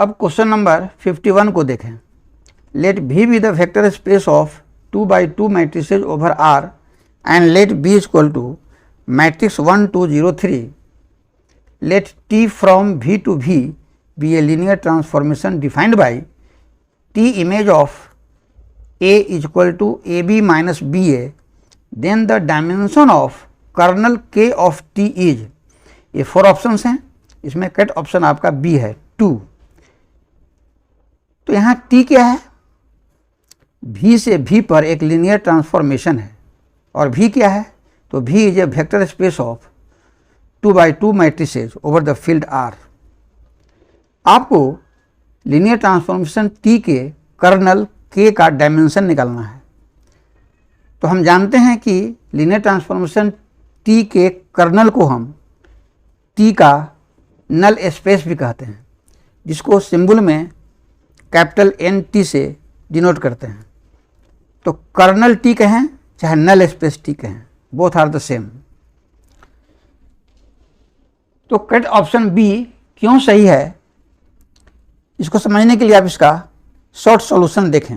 अब question number 51 को देखें। Let V be the vector space of 2 by 2 matrices over R and let B equal to matrix 1 2 0 3। Let T from V to V be a linear transformation defined by T image of A is equal to AB minus BA, then the dimension of kernel K of T is, ये 4 options हैं, इसमें correct option आपका B है 2। तो यहाँ T क्या है? V से V पर एक लीनियर ट्रांसफॉर्मेशन है और V क्या है? तो V is A vector space of 2 by 2 matrices over the field R। आपको लीनियर ट्रांसफॉर्मेशन T के कर्नल K का डायमेंशन निकालना है। तो हम जानते हैं कि लीनियर ट्रांसफॉर्मेशन T के कर्नल को हम T का नल स्पेस भी कहते हैं, जिसको सिंबल में कैपिटल NT से डिनोट करते हैं। तो कर्नल T कहें चाहे नल स्पेस T कहें, बोथ आर द सेम। तो करेक्ट ऑप्शन बी क्यों सही है, इसको समझने के लिए आप इसका शॉर्ट सॉल्यूशन देखें।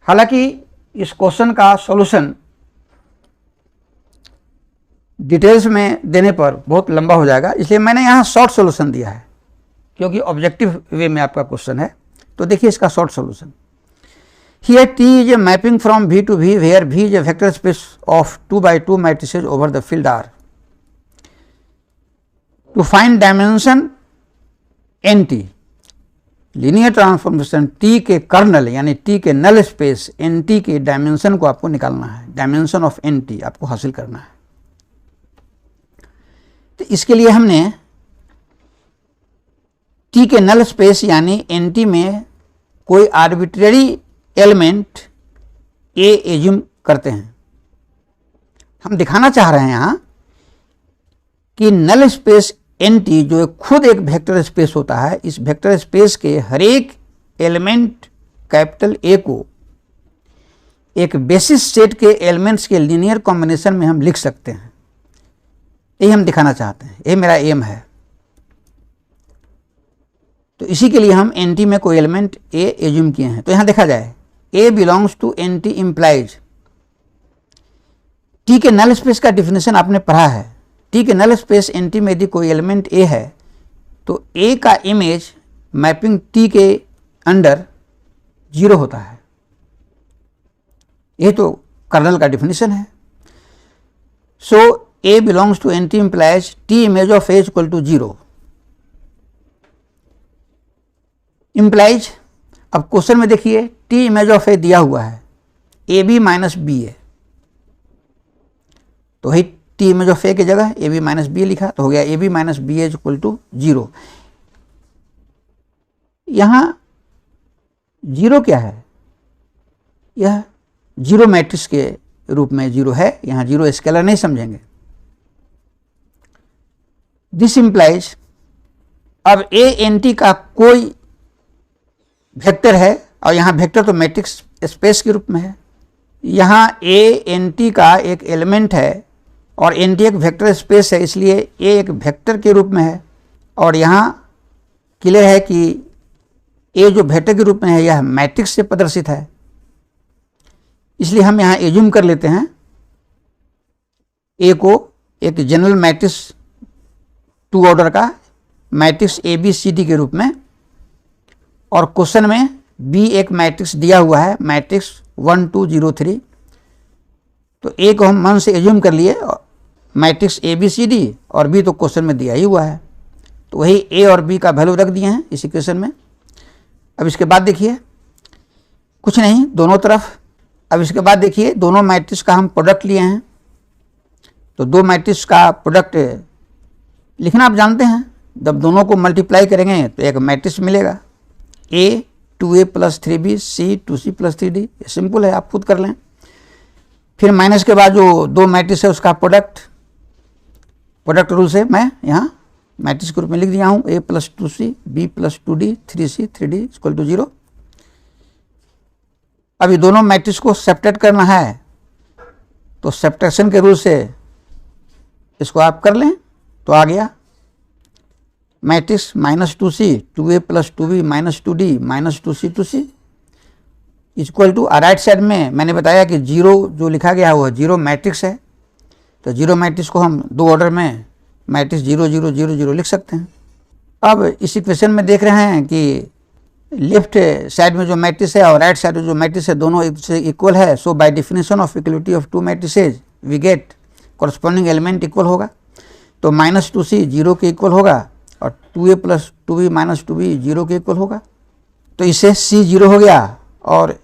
हालांकि इस क्वेश्चन का सॉल्यूशन डिटेल्स में देने पर बहुत लंबा हो जाएगा, इसलिए मैंने यहाँ शॉर्ट सॉल्यूशन दिया है क्योंकि ऑब्जेक्टिव वे में आपका क्वेश्चन है। तो देखिए इसका short solution. Here T is a mapping from V to V where V is a vector space of 2 by 2 matrices over the field R. To find dimension NT, linear transformation T के colonel यानी T के null space NT के dimension को आपको निकालना है, dimension of NT आपको हासिल करना है। तो इसके लिए हमने T के नल स्पेस यानी NT में कोई आर्बिट्रेरी एलिमेंट A एज्यूम करते हैं। हम दिखाना चाह रहे हैं यहाँ कि नल स्पेस NT जो खुद एक वेक्टर स्पेस होता है, इस वेक्टर स्पेस के हर एक एलिमेंट कैपिटल A को एक बेसिस सेट के एलिमेंट्स के लीनियर कॉम्बिनेशन में हम लिख सकते हैं। यही हम दिखाना चाहते हैं, ये मेरा एम है। तो इसी के लिए हम NT में कोई एलिमेंट A एज्यूम किए हैं। तो यहाँ देखा जाए A belongs to NT implies T के नल स्पेस का डिफिनेशन आपने पढ़ा है। T के नल स्पेस NT में यदि कोई एलिमेंट A है तो A का इमेज मैपिंग T के अंडर 0 होता है। ये तो कर्नल का डिफिनेशन है। So A belongs to NT implies T image of A equal to 0 implies. अब क्वेश्चन में देखिए T इमेज ऑफ A दिया हुआ है AB माइनस BA, तो वही T इमेज ऑफ A की जगह AB माइनस B लिखा तो हो गया AB minus BA equal to 0। यहाँ 0 क्या है? यह 0 मैट्रिक्स के रूप में 0 है, यहाँ 0 स्केलर नहीं समझेंगे। दिस इम्प्लाइज अब ANT का कोई वेक्टर है और यहाँ वेक्टर तो मैट्रिक्स स्पेस के रूप में है। यहाँ ANT का एक एलिमेंट है और NT एक वेक्टर स्पेस है, इसलिए A एक वेक्टर के रूप में है। और यहाँ क्लियर है कि A जो वेक्टर के रूप में है यह मैट्रिक्स से प्रदर्शित है, इसलिए हम यहाँ एज्यूम कर लेते हैं A को एक जनरल मैट्रिक्स 2 ऑर्डर का मैट्रिक्स ABCD के रूप में, और क्वेश्चन में B एक मैट्रिक्स दिया हुआ है मैट्रिक्स 1 2 0 3। तो A को हम मन से एज्यूम कर लिए मैट्रिक्स ABCD और B तो क्वेश्चन में दिया ही हुआ है, तो वही A और B का वैल्यू रख दिए हैं इस इक्वेशन में। अब इसके बाद देखिए कुछ नहीं दोनों तरफ। अब इसके बाद देखिए दोनों मैट्रिक्स का हम प्रोडक्ट लिए हैं, तो दो मैट्रिक्स का प्रोडक्ट लिखना आप जानते हैं। जब दोनों को मल्टीप्लाई करेंगे तो एक मैट्रिक्स मिलेगा A 2A plus 3B C 2C plus 3D। ये सिंपल है, आप खुद कर लें। फिर माइनस के बाद जो दो मैट्रिक्स है उसका प्रोडक्ट रूल से मैं यहाँ मैट्रिक्स के रूप में लिख दिया हूँ A plus 2C B plus 2D 3C 3D equal to 0। अभी दोनों मैट्रिक्स को सेपरेट करना है तो सेपरेशन के रूल से इसको आप कर लें तो आ गया matrix -2c 2a + 2b - 2d - 2c 2c equal to right side में मैंने बताया कि 0 जो लिखा गया है वो 0 मैट्रिक्स है, तो 0 मैट्रिक्स को हम दो ऑर्डर में मैट्रिक्स 0 0 0 0 लिख सकते हैं। अब इस इक्वेशन में देख रहे हैं कि लेफ्ट साइड में जो मैट्रिक्स है और राइट साइड में जो मैट्रिक्स है दोनों एक से इक्वल है। So by definition of equality of two matrices we get corresponding element equal होगा। तो -2c 0 के इक्वल होगा और 2a + 2b - 2b 0 के इक्वल होगा। तो इससे c 0 हो गया और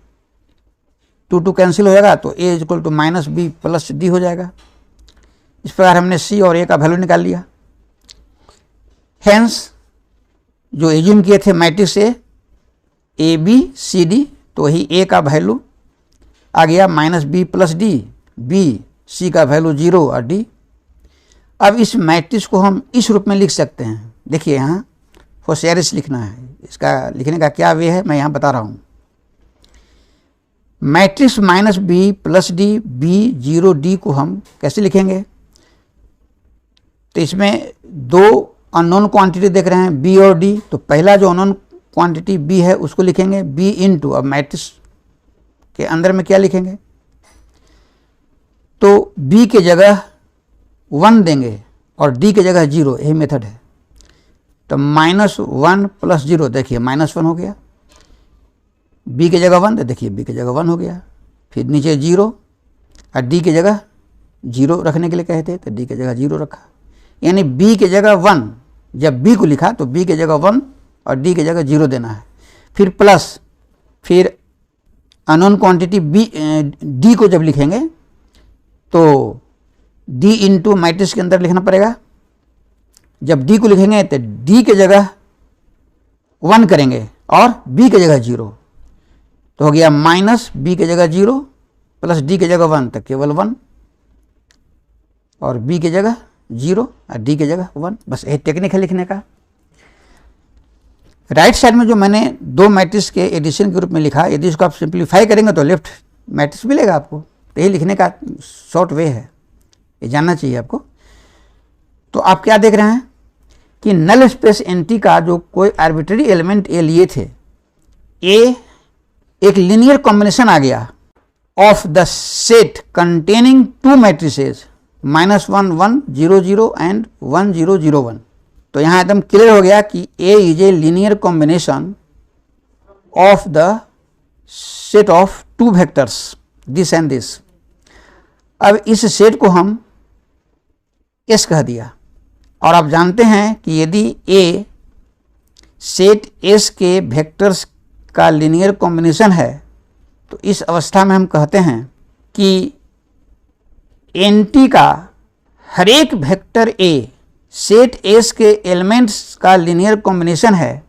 2 कैंसिल हो जाएगा, तो a = -b + d हो जाएगा। इस प्रकार हमने c और a का वैल्यू निकाल लिया। हेंस जो एज्यूम किए थे matrix A B C D, तो वही a का वैल्यू आ गया -b + d, b c का वैल्यू 0 और d। अब इस मैट्रिक्स को हम इस रूप में लिख सकते हैं। देखिए यहाँ होशियारी से लिखना है, इसका लिखने का क्या वे है मैं यहाँ बता रहा हूँ। Matrix -b + d b 0 d को हम कैसे लिखेंगे? तो इसमें दो अननोन क्वांटिटी देख रहे हैं b और d, तो पहला जो अननोन क्वांटिटी b है उसको लिखेंगे b इंटू, अब मैट्रिक्स के अंदर में क्या लिखेंगे? तो b के जगह 1 देंगे और d के जगह 0, यही मेथड है। तो -1 + 0, देखिए -1 हो गया, b के जगह 1, देखिए b के जगह 1 हो गया, फिर नीचे 0 और d के जगह 0 रखने के लिए कहते हैं, तो d के जगह 0 रखा, यानी b के जगह 1, जब b को लिखा तो b के जगह 1 और d के जगह 0 देना है, फिर प्लस, फिर अननोन क्वांटिटी d को जब लिखेंगे तो d इंटू मैट्रिक्स के अंदर लिखना पड़ेगा। जब d को लिखेंगे तो d के जगह 1 करेंगे और b के जगह 0, तो हो गया -b के जगह 0 + d के जगह 1, तो केवल 1 और b के जगह 0 और d के जगह 1। बस यही टेक्निक है लिखने का। राइट साइड में जो मैंने दो मैट्रिक्स के एडिशन के रूप में लिखा, यदि इसको आप सिंप्लीफाई करेंगे तो लेफ्ट मैट्रिक्स मिलेगा आपको। तो यही लिखने का शॉर्ट वे है, ये जानना चाहिए आपको। तो आप क्या देख रहे हैं कि नल स्पेस एनटी का जो कोई आर्बिट्ररी एलिमेंट ए लिए थे, ए एक लीनियर कॉम्बिनेशन आ गया of the set containing two matrices -1 1 0 0 and 1 0 0 1। तो यहाँ एकदम क्लियर हो गया कि A is a linear combination of the set of two vectors this and this. अब इस सेट को हम S कह दिया, और आप जानते हैं कि यदि A सेट S के वेक्टर्स का लीनियर कॉम्बिनेशन है तो इस अवस्था में हम कहते हैं कि NT का हर एक वेक्टर A सेट S के एलिमेंट्स का लीनियर कॉम्बिनेशन है।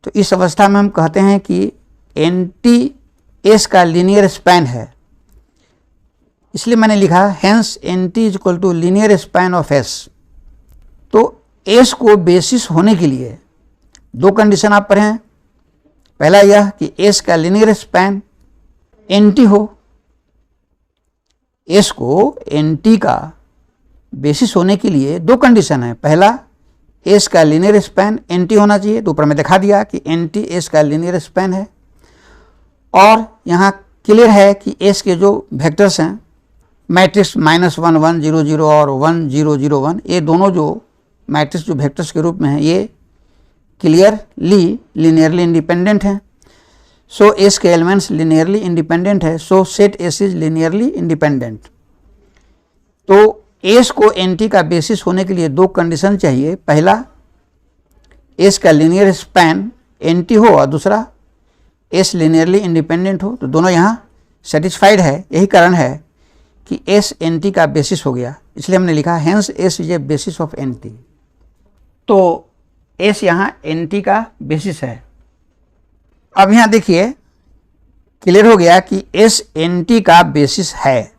तो इस अवस्था में हम कहते हैं कि NT S का लीनियर स्पैन है। इसलिए मैंने लिखा hence NT = linear span of S। तो S को बेसिस होने के लिए दो कंडीशन आप पढ़ें। पहला यह कि S का लीनियर स्पैन NT हो, S को NT का बेसिस होने के लिए दो कंडीशन है। पहला, S का लीनियर स्पैन NT होना चाहिए, तो ऊपर में दिखा दिया कि NT S का लीनियर स्पैन है। और यहाँ क्लियर है कि S के जो वेक्टर्स हैं मैट्रिक्स -1 1 0 0 और 1 0 0 1, ये दोनों जो मैट्रिक्स जो वेक्टर्स के रूप में हैं ये क्लियरली लीनियरली इंडिपेंडेंट हैं। सो S के एलिमेंट्स लीनियरली इंडिपेंडेंट है, सो set S is linearly independent. तो S को NT का बेसिस होने के लिए दो कंडीशन चाहिए। पहला, S का लीनियर स्पैन NT हो और दूसरा S लीनियरली इंडिपेंडेंट हो। तो दोनों यहाँ सेटिस्फाइड है। यही कारण है कि S NT का बेसिस हो गया, इसलिए हमने लिखा hence S is a basis of NT। तो S यहाँ NT का बेसिस है। अब यहाँ देखिए क्लियर हो गया कि S NT का बेसिस है,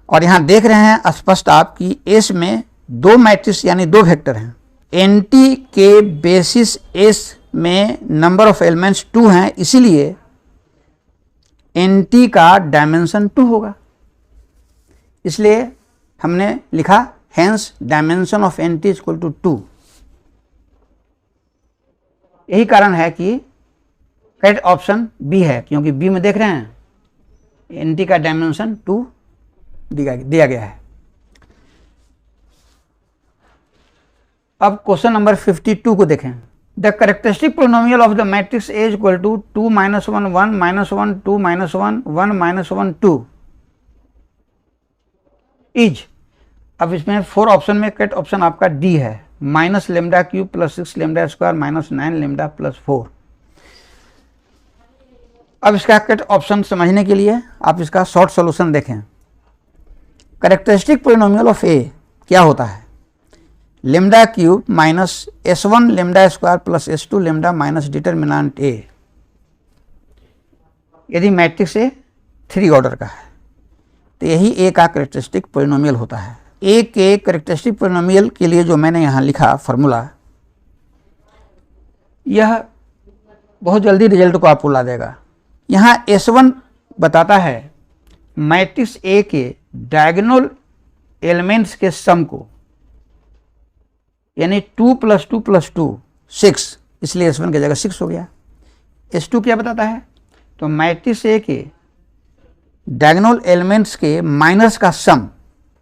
और यहाँ देख रहे हैं स्पष्ट आप कि S में दो मैट्रिक्स यानी दो वेक्टर हैं। NT के बेसिस S में नंबर ऑफ एलिमेंट्स 2 हैं, इसीलिए NT का डायमेंशन 2 होगा। इसलिए हमने लिखा हेंस डायमेंशन ऑफ NT = 2। यही कारण है कि करेक्ट ऑप्शन बी है, क्योंकि बी में देख रहे हैं एनटी का डायमेंशन 2 दिया गया है। अब क्वेश्चन नंबर 52 को देखें। The characteristic polynomial of the matrix A is equal to 2 -1 1 -1 2 -1 1 -1 2 is, अब इसमें 4 ऑप्शन में करेक्ट ऑप्शन आपका डी है, minus lambda cube plus 6 lambda square minus 9 lambda plus 4। अब इसका करेक्ट ऑप्शन समझने के लिए आप इसका शॉर्ट सॉल्यूशन देखें। करेक्टरिस्टिक पोलिनोमियल ऑफ ए क्या होता है? Lambda cube minus s1 lambda square plus s2 lambda minus determinant A. यदि मैट्रिक्स ए 3 ऑर्डर का है तो यही ए का करेक्टरिस्टिक पोलिनोमियल होता है। ए के करेक्टरिस्टिक पोलिनोमियल के लिए जो मैंने यहाँ लिखा फॉर्मूला, यह बहुत जल्दी रिजल्ट को आपको ला देगा। यहाँ s1 बताता है मैट्रिक्स ए के डायगोनल एलिमेंट्स के सम को, यानी 2 + 2 + 2 6, इसलिए s1 की जगह 6 हो गया। s2 क्या बताता है? तो मैट्रिक्स ए के डायगोनल एलिमेंट्स के माइनर्स का सम,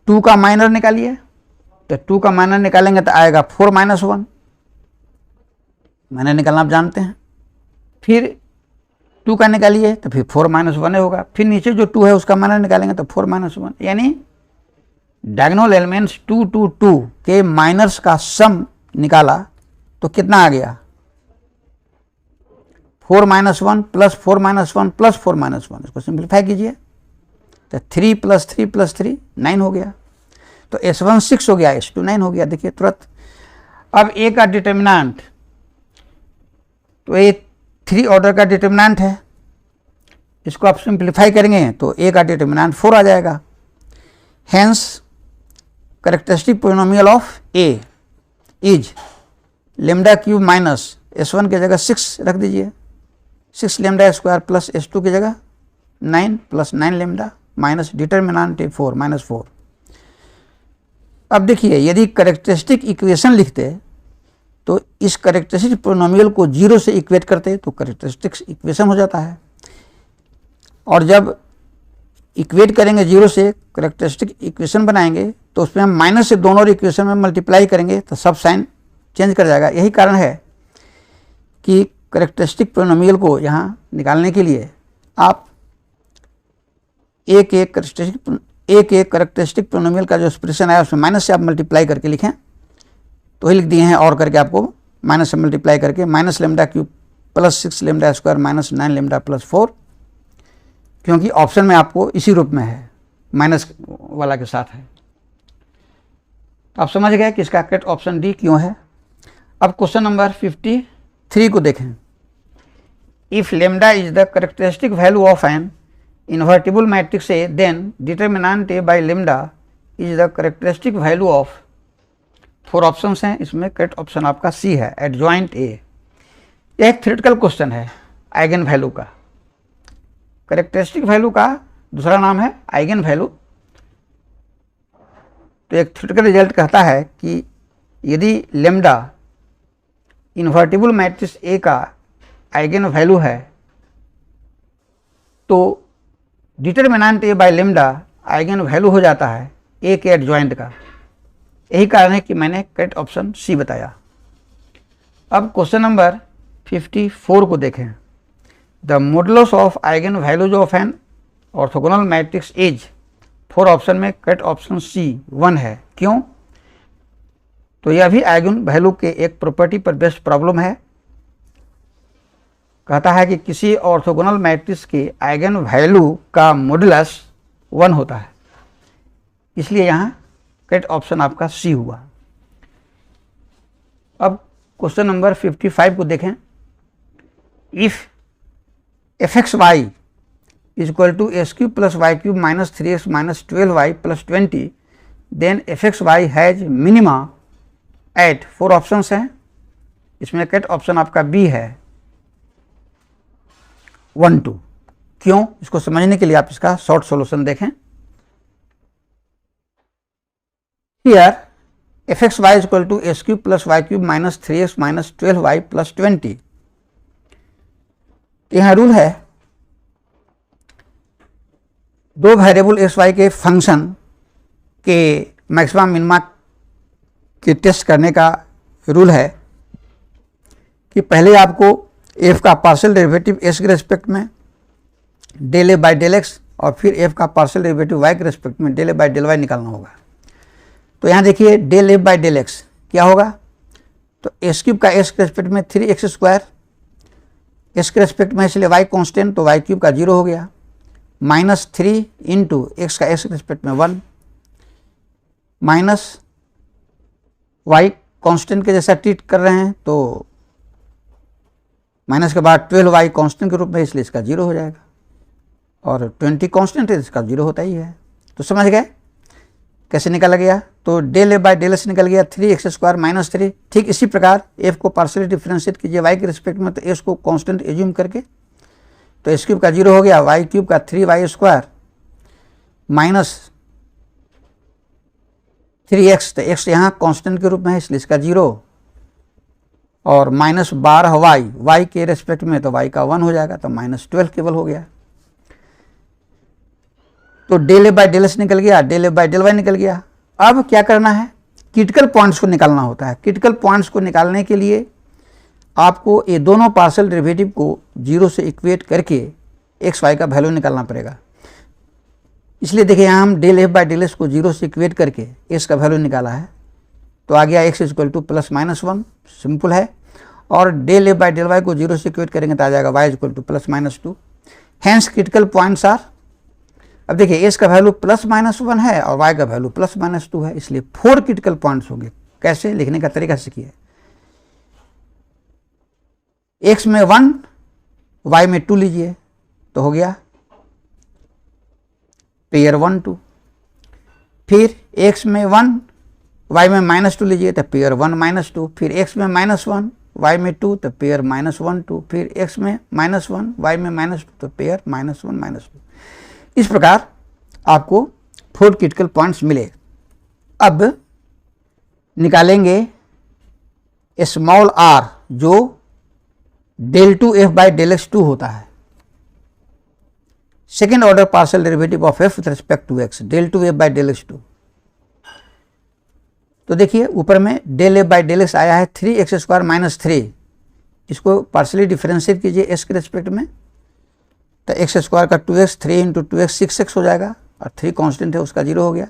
2 का माइनर निकालिए, तो 2 का माइनर निकालेंगे तो आएगा 4 - 1, माइनर निकालना आप जानते हैं। फिर 2 का निकालिए तो फिर 4 - 1 होगा, फिर नीचे जो 2 है उसका माइनर निकालेंगे तो 4 - 1, यानी डायगोनल एलिमेंट्स 2 2 2 के माइनर्स का सम निकाला तो कितना आ गया? 4 - 1 प्लस 4 - 1 प्लस 4 - 1। इसको सिंप्लीफाई कीजिए तो 3 + 3 + 3 9 हो गया। तो s1 6 हो गया, s2 9 हो गया, देखिए तुरंत। अब ए का डिटर्मिनेंट, तो ए 3 ऑर्डर का डिटर्मिनेंट है, इसको आप सिंप्लीफाई करेंगे तो ए का डिटर्मिनेंट 4 आ जाएगा। Hence characteristic polynomial of A is lambda cube minus s1 की जगह 6 रख दीजिए, 6 लेमडा स्क्वायर प्लस s2 की जगह 9 + 9 लेमडा माइनस डिटर्मिनेंट 4 - 4। अब देखिए, यदि करेक्टरिस्टिक इक्वेशन लिखते तो इस करेक्टरिस्टिक पोलिनोमियल को 0 से इक्वेट करते तो करेक्टरिस्टिक इक्वेशन हो जाता है, और जब इक्वेट करेंगे 0 से करेक्टरिस्टिक इक्वेशन बनाएंगे तो उसमें हम माइनस से दोनों इक्वेशन में मल्टीप्लाई करेंगे तो सब साइन चेंज कर जाएगा। यही कारण है कि करेक्टरिस्टिक पोलिनोमियल को यहाँ निकालने के लिए आप ए के करेक्टरिस्टिक पोलिनोमियल का जो एक्सप्रेशन आया उसमें माइनस से आप मल्टीप्लाई करके लिखें, तो वही लिख दिए हैं, और करके आपको माइनस से मल्टीप्लाई करके minus lambda cube plus 6 lambda square minus 9 lambda plus 4, क्योंकि ऑप्शन में आपको इसी रूप में है, माइनस वाला के साथ है। तो आप समझ गए कि इसका करेक्ट ऑप्शन डी क्यों है। अब क्वेश्चन नंबर 53 को देखें। If lambda is the characteristic value of an invertible matrix A, then determinant A by lambda is the characteristic value of, 4 options हैं, इसमें करेक्ट ऑप्शन आपका सी है, एडजॉइंट ए। यह एक थ्योरेटिकल क्वेश्चन है eigen value का। Characteristic value का दूसरा नाम है आइगन वैल्यू। तो एक थ्योरेटिकल रिजल्ट कहता है कि यदि लेमडा इन्वर्टिबल मैट्रिक्स ए का आइगन वैल्यू है तो determinant A by lambda eigen value हो जाता है ए के एडजॉइंट का। यही कारण है कि मैंने करेक्ट ऑप्शन सी बताया। अब क्वेश्चन नंबर 54 को देखें। The modulus of eigenvalues of an orthogonal matrix is, 4 option में करेक्ट ऑप्शन सी 1 है। क्यों? तो यह भी आइगन वैल्यू के एक प्रॉपर्टी पर बेस्ड प्रॉब्लम है। कहता है कि किसी ऑर्थोगोनल मैट्रिक्स के आइगन वैल्यू का मॉडुलस 1 होता है, इसलिए यहाँ करेक्ट ऑप्शन आपका सी हुआ। अब क्वेश्चन नंबर 55 को देखें। If fxy is equal to s³ plus y³ minus 3x minus 12y plus 20, then fxy has minima at 4 options हैं, इसमें करेक्ट ऑप्शन आपका बी है 1 2। क्यों? इसको समझने के लिए आप इसका शॉर्ट सॉल्यूशन देखें। Here fxy is equal to s³ plus y³ minus 3x minus 12y plus 20, यहाँ रूल है, दो वेरिएबल एक्स वाई के फंक्शन के मैक्सिमम मिनिमा के टेस्ट करने का रूल है कि पहले आपको एफ का पार्शियल डेरिवेटिव एस के रेस्पेक्ट में del A by del X और फिर एफ का पार्शियल डेरिवेटिव वाई के रेस्पेक्ट में del A by del Y निकालना होगा। तो यहाँ देखिए del F by del X क्या होगा, तो एस क्यूब का एस के रेस्पेक्ट में 3x², एस के रेस्पेक्ट में इसलिए वाई कांस्टेंट तो वाई क्यूब का 0 हो गया, -3 इंटू एक्स का एस के रेस्पेक्ट में 1 माइनस वाई कांस्टेंट के जैसा ट्रीट कर रहे हैं तो माइनस के बाद 12y कांस्टेंट के रूप में, इसलिए इसका 0 हो जाएगा और 20 कांस्टेंट है इसका 0 होता ही है। तो समझ गए कैसे निकल गया, तो del A by del S निकल गया 3x² - 3। ठीक इसी प्रकार f को पार्शियली डिफरेंशिएट कीजिए y के रिस्पेक्ट में, तो s को कांस्टेंट एज्यूम करके, तो s क्यूब का 0 हो गया, y क्यूब का 3y² माइनस 3x, तो x यहाँ कांस्टेंट के रूप में है इसलिए इसका 0 और -12y, y के रेस्पेक्ट में तो y का 1 हो जाएगा, तो -12 केवल हो गया। तो del A by del S निकल गया, del A by del Y निकल गया। अब क्या करना है, क्रिटिकल पॉइंट्स को निकालना होता है। क्रिटिकल पॉइंट्स को निकालने के लिए आपको ये दोनों पार्शियल डेरिवेटिव को 0 से इक्वेट करके एक्स वाई का वैल्यू निकालना पड़ेगा। इसलिए देखिए यहाँ हम del F by del S को 0 से इक्वेट करके एक्स का वैल्यू निकाला है, तो आ गया x = +-1, सिंपल है। और del F by del Y को 0 से इक्वेट करेंगे तो आ जाएगा y = +-2। Hence critical points are, अब देखिए s का वैल्यू +-1 है और y का वैल्यू +-2 है, इसलिए 4 क्रिटिकल पॉइंट्स होंगे। कैसे लिखने का तरीका सीखिए, x में 1 y में 2 लीजिए तो हो गया पेयर 1 2, फिर x में 1 y में -2 लीजिए तो पेयर 1 -2, फिर x में -1 y में 2 तो पेयर -1 2, फिर x में -1 y में -2 तो पेयर -1 2। इस प्रकार आपको 4 क्रिटिकल पॉइंट्स मिले। अब निकालेंगे स्मॉल r जो del 2f by del x2 होता है, second order partial derivative of f with respect to x, del 2f by del x2। तो देखिए ऊपर में del F by del X आया है 3x² - 3, इसको पार्शियली डिफरेंशिएट कीजिए s के रेस्पेक्ट में, तो x² का 2x, 3 × 2x 6x हो जाएगा और 3 कांस्टेंट है उसका 0 हो गया।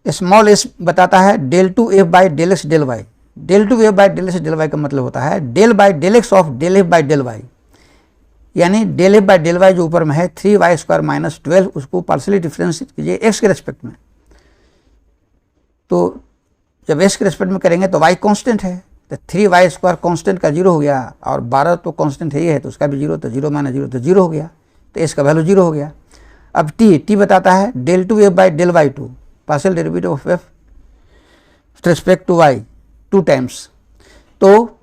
स्मॉल s बताता है del 2f by del x del y, del 2f by del x del y का मतलब होता है del by del x of del f by del y, यानी del f by del y जो ऊपर में है 3y² - 12, उसको पार्शियली डिफरेंशिएट कीजिए x के रेस्पेक्ट में, तो जब s के रेस्पेक्ट में करेंगे तो y कांस्टेंट है, तो 3y² कांस्टेंट का 0 हो गया और 12 तो कांस्टेंट है ही है तो उसका भी 0, तो 0 - 0 तो 0 हो गया, तो s का वैल्यू 0 हो गया। अब t बताता है del 2f by del y2, partial derivative of f with respect to y 2 times, तो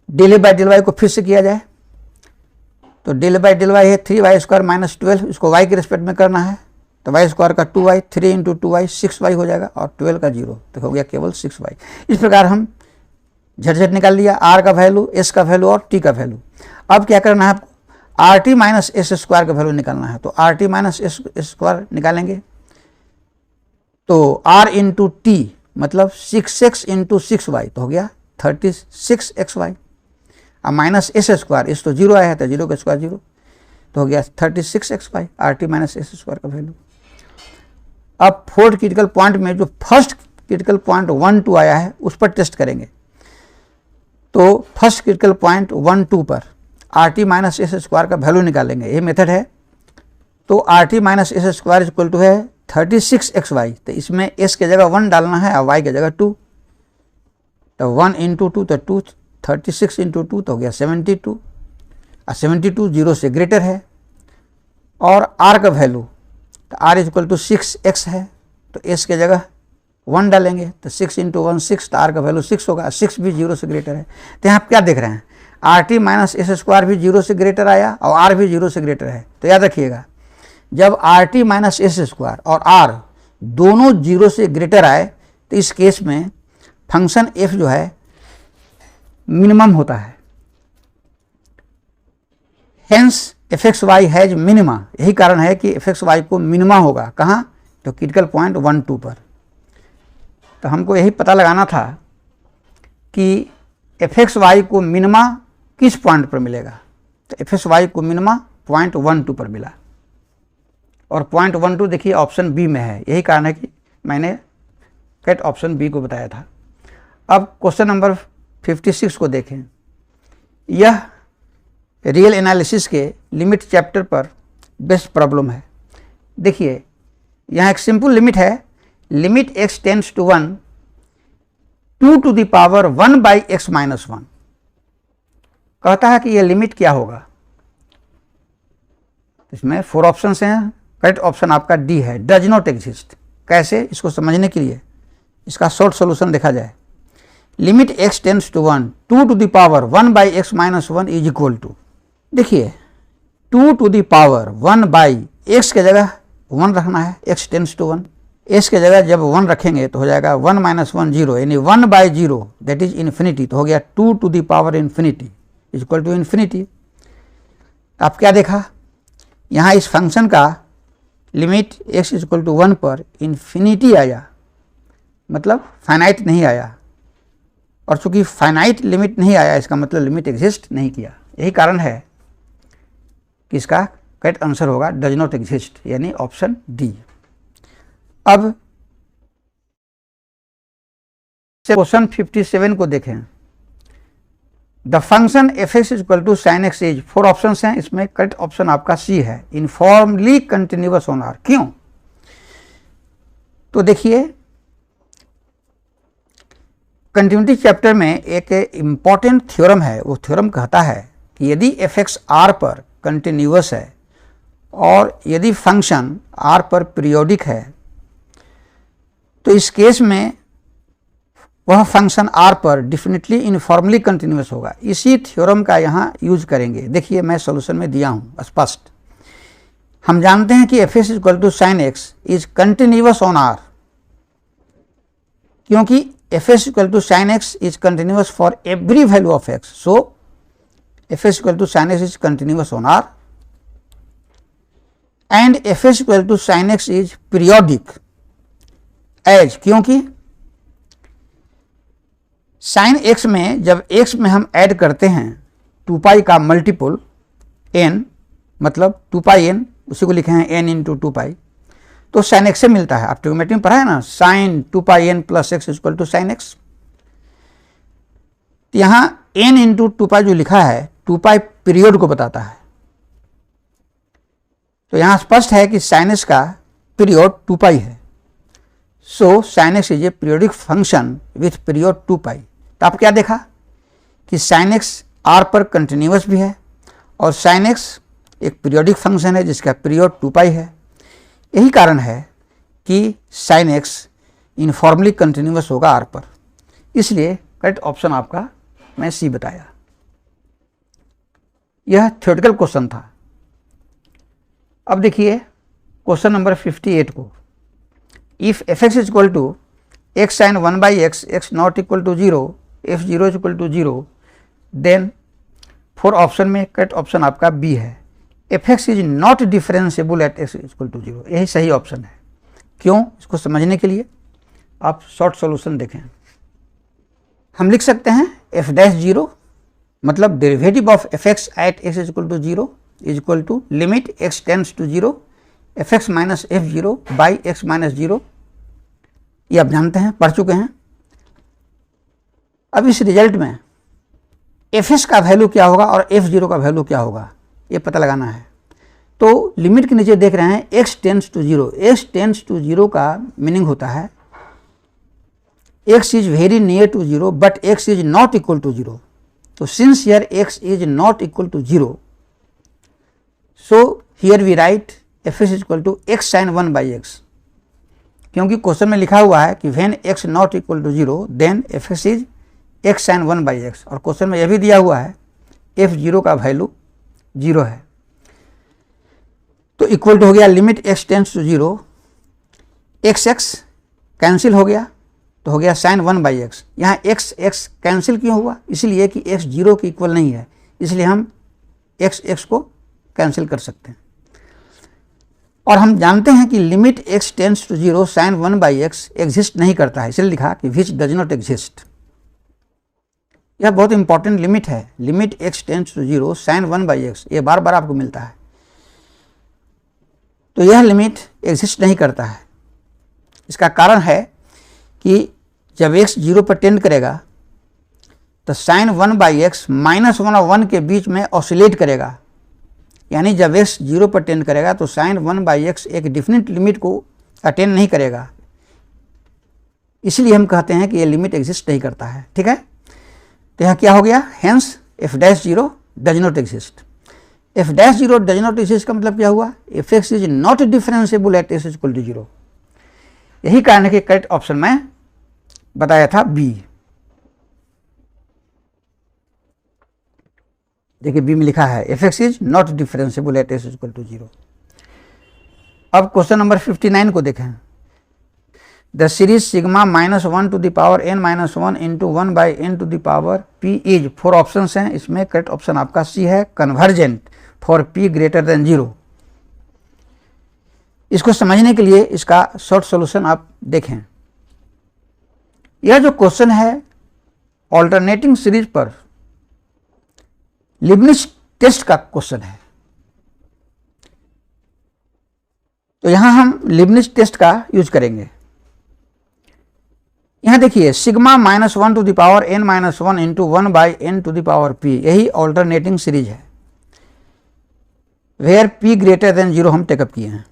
del f by del y को फिर से किया जाए, तो del f by del y है 3y² - 12, इसको y के रेस्पेक्ट में करना है, तो y² का 2y, 3 × 2y 6y हो जाएगा और 12 का 0, तो हो गया केवल 6y। इस प्रकार हम झटझट निकाल लिया r का वैल्यू, s का वैल्यू और t का वैल्यू। अब क्या करना है आपको, rt - s² का वैल्यू निकालना है, तो rt - s² निकालेंगे तो r × t मतलब 6x × 6y, तो हो गया 36xy, अब -s², इस तो 0 आया है तो 0 का स्क्वायर 0, तो हो गया 36xy, rt - s² का वैल्यू। अब 4 क्रिटिकल पॉइंट में जो फर्स्ट क्रिटिकल पॉइंट 1 2 आया है उस पर टेस्ट करेंगे, तो फर्स्ट क्रिटिकल पॉइंट 1 2 पर rt - s² का वैल्यू निकालेंगे, ये मेथड है। तो rt - s² इक्वल टू है 36xy, तो इसमें s के जगह 1 डालना है और y के जगह 2, तो 1 × 2 तो 2, 36 × 2 तो हो गया 72, और 72 0 से ग्रेटर है। और r का वैल्यू, तो r = 6x है, तो s के जगह 1 डालेंगे, तो 6 × 1 6, तो r का वैल्यू 6 होगा, 6 भी 0 से ग्रेटर है। तो यहाँ आप क्या देख रहे हैं, rt - s² भी 0 से ग्रेटर आया और r भी 0 से ग्रेटर है। तो याद रखिएगा जब rt - s² और r दोनों 0 से ग्रेटर आए तो इस केस में फंक्शन f जो है मिनिमम होता है, hence F X Y has minima, यही कारण है कि एफ एक्स वाई को मिनिमा होगा कहाँ, तो क्रिटिकल पॉइंट 1 2 पर। तो हमको यही पता लगाना था कि एफ एक्स वाई को मिनिमा किस पॉइंट पर मिलेगा। तो एफ एक्स वाई को मिनिमा पॉइंट 1 2 पर मिला, और पॉइंट 1 2 देखिए ऑप्शन बी में है, यही कारण है कि मैंने करेक्ट ऑप्शन बी को बताया था। अब क्वेश्चन नंबर 56 को देखें। यह रियल एनालिसिस के लिमिट चैप्टर पर बेस्ट प्रॉब्लम है। देखिए यहाँ एक सिंपल लिमिट है, limit x tends to 1 2 to the power 1 by x minus 1। कहता है कि यह लिमिट क्या होगा। इसमें 4 ऑप्शन हैं, करेक्ट ऑप्शन आपका डी है, डज नॉट एग्जिस्ट। कैसे, इसको समझने के लिए इसका शॉर्ट सॉल्यूशन देखा जाए। Limit x tends to 1 2 to the power 1 by x minus 1 is equal to, देखिए 2 to the power 1 by x के जगह 1 रखना है, x टेंड्स टू 1, x के जगह जब 1 रखेंगे तो हो जाएगा 1 माइनस 1 0, यानी 1 बाई 0 दैट इज इन्फिनिटी, तो हो गया 2 to the power infinity is equal to infinity. आप क्या देखा, यहाँ इस फंक्शन का limit x is equal to 1 पर इन्फिनिटी आया, मतलब फाइनाइट नहीं आया, और चूंकि फाइनाइट लिमिट नहीं आया इसका मतलब लिमिट एग्जिस्ट नहीं किया। यही कारण है कि इसका करेक्ट आंसर होगा डज नॉट एग्जिस्ट, यानी ऑप्शन डी। अब क्वेश्चन 57 को देखें। The function F x is equal to sine x is, 4 option हैं, इसमें करेक्ट ऑप्शन आपका सी है, इनफॉर्मली कंटिन्यूअस ऑन आर। क्यों, तो देखिए कंटिन्यूटी चैप्टर में एक इंपॉर्टेंट थ्योरम है, वो थ्योरम कहता है कि यदि एफ एक्स आर पर कंटिन्यूअस है और यदि फंक्शन आर पर पीरियोडिक है, तो इस केस में वह फंक्शन आर पर डेफिनेटली यूनिफॉर्मली कंटिन्यूअस होगा। इसी थ्योरम का यहाँ यूज करेंगे। देखिए मैं सॉल्यूशन में दिया हूँ स्पष्ट। हम जानते हैं कि F x equal to sine x is continuous on R, क्योंकि f x equal to sine x is continuous for every value of x, so f x equal to sine x is continuous on R and f x equal to sine x is periodic as, क्योंकि sine x में जब x में हम add करते हैं 2 पाई का multiple n, मतलब 2 pi n, उसी को लिखे हैं n इंटू 2 पाई, तो साइन एक्स से मिलता है। आप ट्रिग्नोमेट्री में पढ़ा है ना, sine 2 pi n plus X equal to sine X. यहाँ n इंटू 2 पाई जो लिखा है 2 पाई पीरियड को बताता है, तो यहाँ स्पष्ट है कि साइन एक्स का पीरियड 2 पाई है, so sine x is a periodic function with period 2 पाई। तो आप क्या देखा कि साइन एक्स आर पर कंटिन्यूअस भी है और साइन एक्स एक पीरियोडिक फंक्शन है जिसका पीरियड 2 पाई है। यही कारण है कि साइन एक्स यूनिफॉर्मली कंटिन्यूअस होगा आर पर, इसलिए करेक्ट ऑप्शन आपका मैं सी बताया। यह थ्योरेटिकल क्वेश्चन था। अब देखिए क्वेश्चन नंबर 58 को। If f x is equal to x sine 1 by x, x not equal to 0, f 0 is equal to 0, then 4 option में करेक्ट ऑप्शन आपका बी है, f x is not differentiable at x equal to 0। यही सही option है। क्यों, इसको समझने के लिए आप शॉर्ट सॉल्यूशन देखें। हम लिख सकते हैं एफ डैश 0 मतलब derivative of f x at x is equal to 0 is equal to limit x tends to 0 f x minus f 0 by x minus 0। ये आप जानते हैं, पढ़ चुके हैं। अब इस रिजल्ट में एफ एस का वैल्यू क्या होगा और एफ 0 का वैल्यू क्या होगा ये पता लगाना है। तो लिमिट के नीचे देख रहे हैं x tends to 0, x tends to 0 का मीनिंग होता है x is very near to 0 but x is not equal to 0। तो since here x is not equal to 0, so here we write f s is equal to x sine 1 by x, क्योंकि question में लिखा हुआ है कि when x not equal to 0 then f s is x sine 1 by x, और question में यह भी दिया हुआ है एफ 0 का वैल्यू 0 है। तो इक्वल टू हो गया limit x tends to 0, x x cancel हो गया तो हो गया साइन 1 बाई एक्स। यहाँ एक्स एक्स कैंसिल क्यों हुआ, इसलिए कि एक्स 0 के इक्वल नहीं है, इसलिए हम एक्स एक्स को कैंसिल कर सकते हैं। और हम जानते हैं कि limit x tends to 0 sine 1/x exist नहीं करता है, इसलिए लिखा कि विच डज नॉट एग्जिस्ट। यह बहुत इंपॉर्टेंट लिमिट है, limit x tends to 0 sine 1/x, ये बार बार आपको मिलता है। तो यह लिमिट एग्जिस्ट नहीं करता है। इसका कारण है कि जब x 0 पर टेंड करेगा तो साइन 1/x -1 और 1 के बीच में ऑसिलेट करेगा, यानी जब x 0 पर टेंड करेगा तो साइन 1/x एक डिफिनिट लिमिट को अटेंड नहीं करेगा, इसलिए हम कहते हैं कि ये लिमिट एग्जिस्ट नहीं करता है। ठीक है, तो यहाँ क्या हो गया, hence f dash 0 does not exist. f dash 0 does not exist का मतलब क्या हुआ, f(x) is not differentiable at s equal to 0। यही कारण है कि करेक्ट ऑप्शन में बताया था बी। देखिए बी में लिखा है f(x) is not differentiable at s equal to 0। अब क्वेश्चन नंबर 59 को देखें। The series sigma -1 to the power n-1 into 1/n to the power p is, 4 option हैं, इसमें करेक्ट ऑप्शन आपका सी है, convergent for p greater than 0। इसको समझने के लिए इसका शॉर्ट सॉल्यूशन आप देखें। यह जो क्वेश्चन है ऑल्टरनेटिंग सीरीज पर लिबनिट्ज टेस्ट का क्वेश्चन है, तो यहां हम लिबनिट्ज टेस्ट का यूज करेंगे। यहां देखिए sigma -1 to the power n-1 into 1/n to the power p, यही ऑल्टरनेटिंग सीरीज है, वेयर p ग्रेटर देन 0 हम टेकअप किए हैं।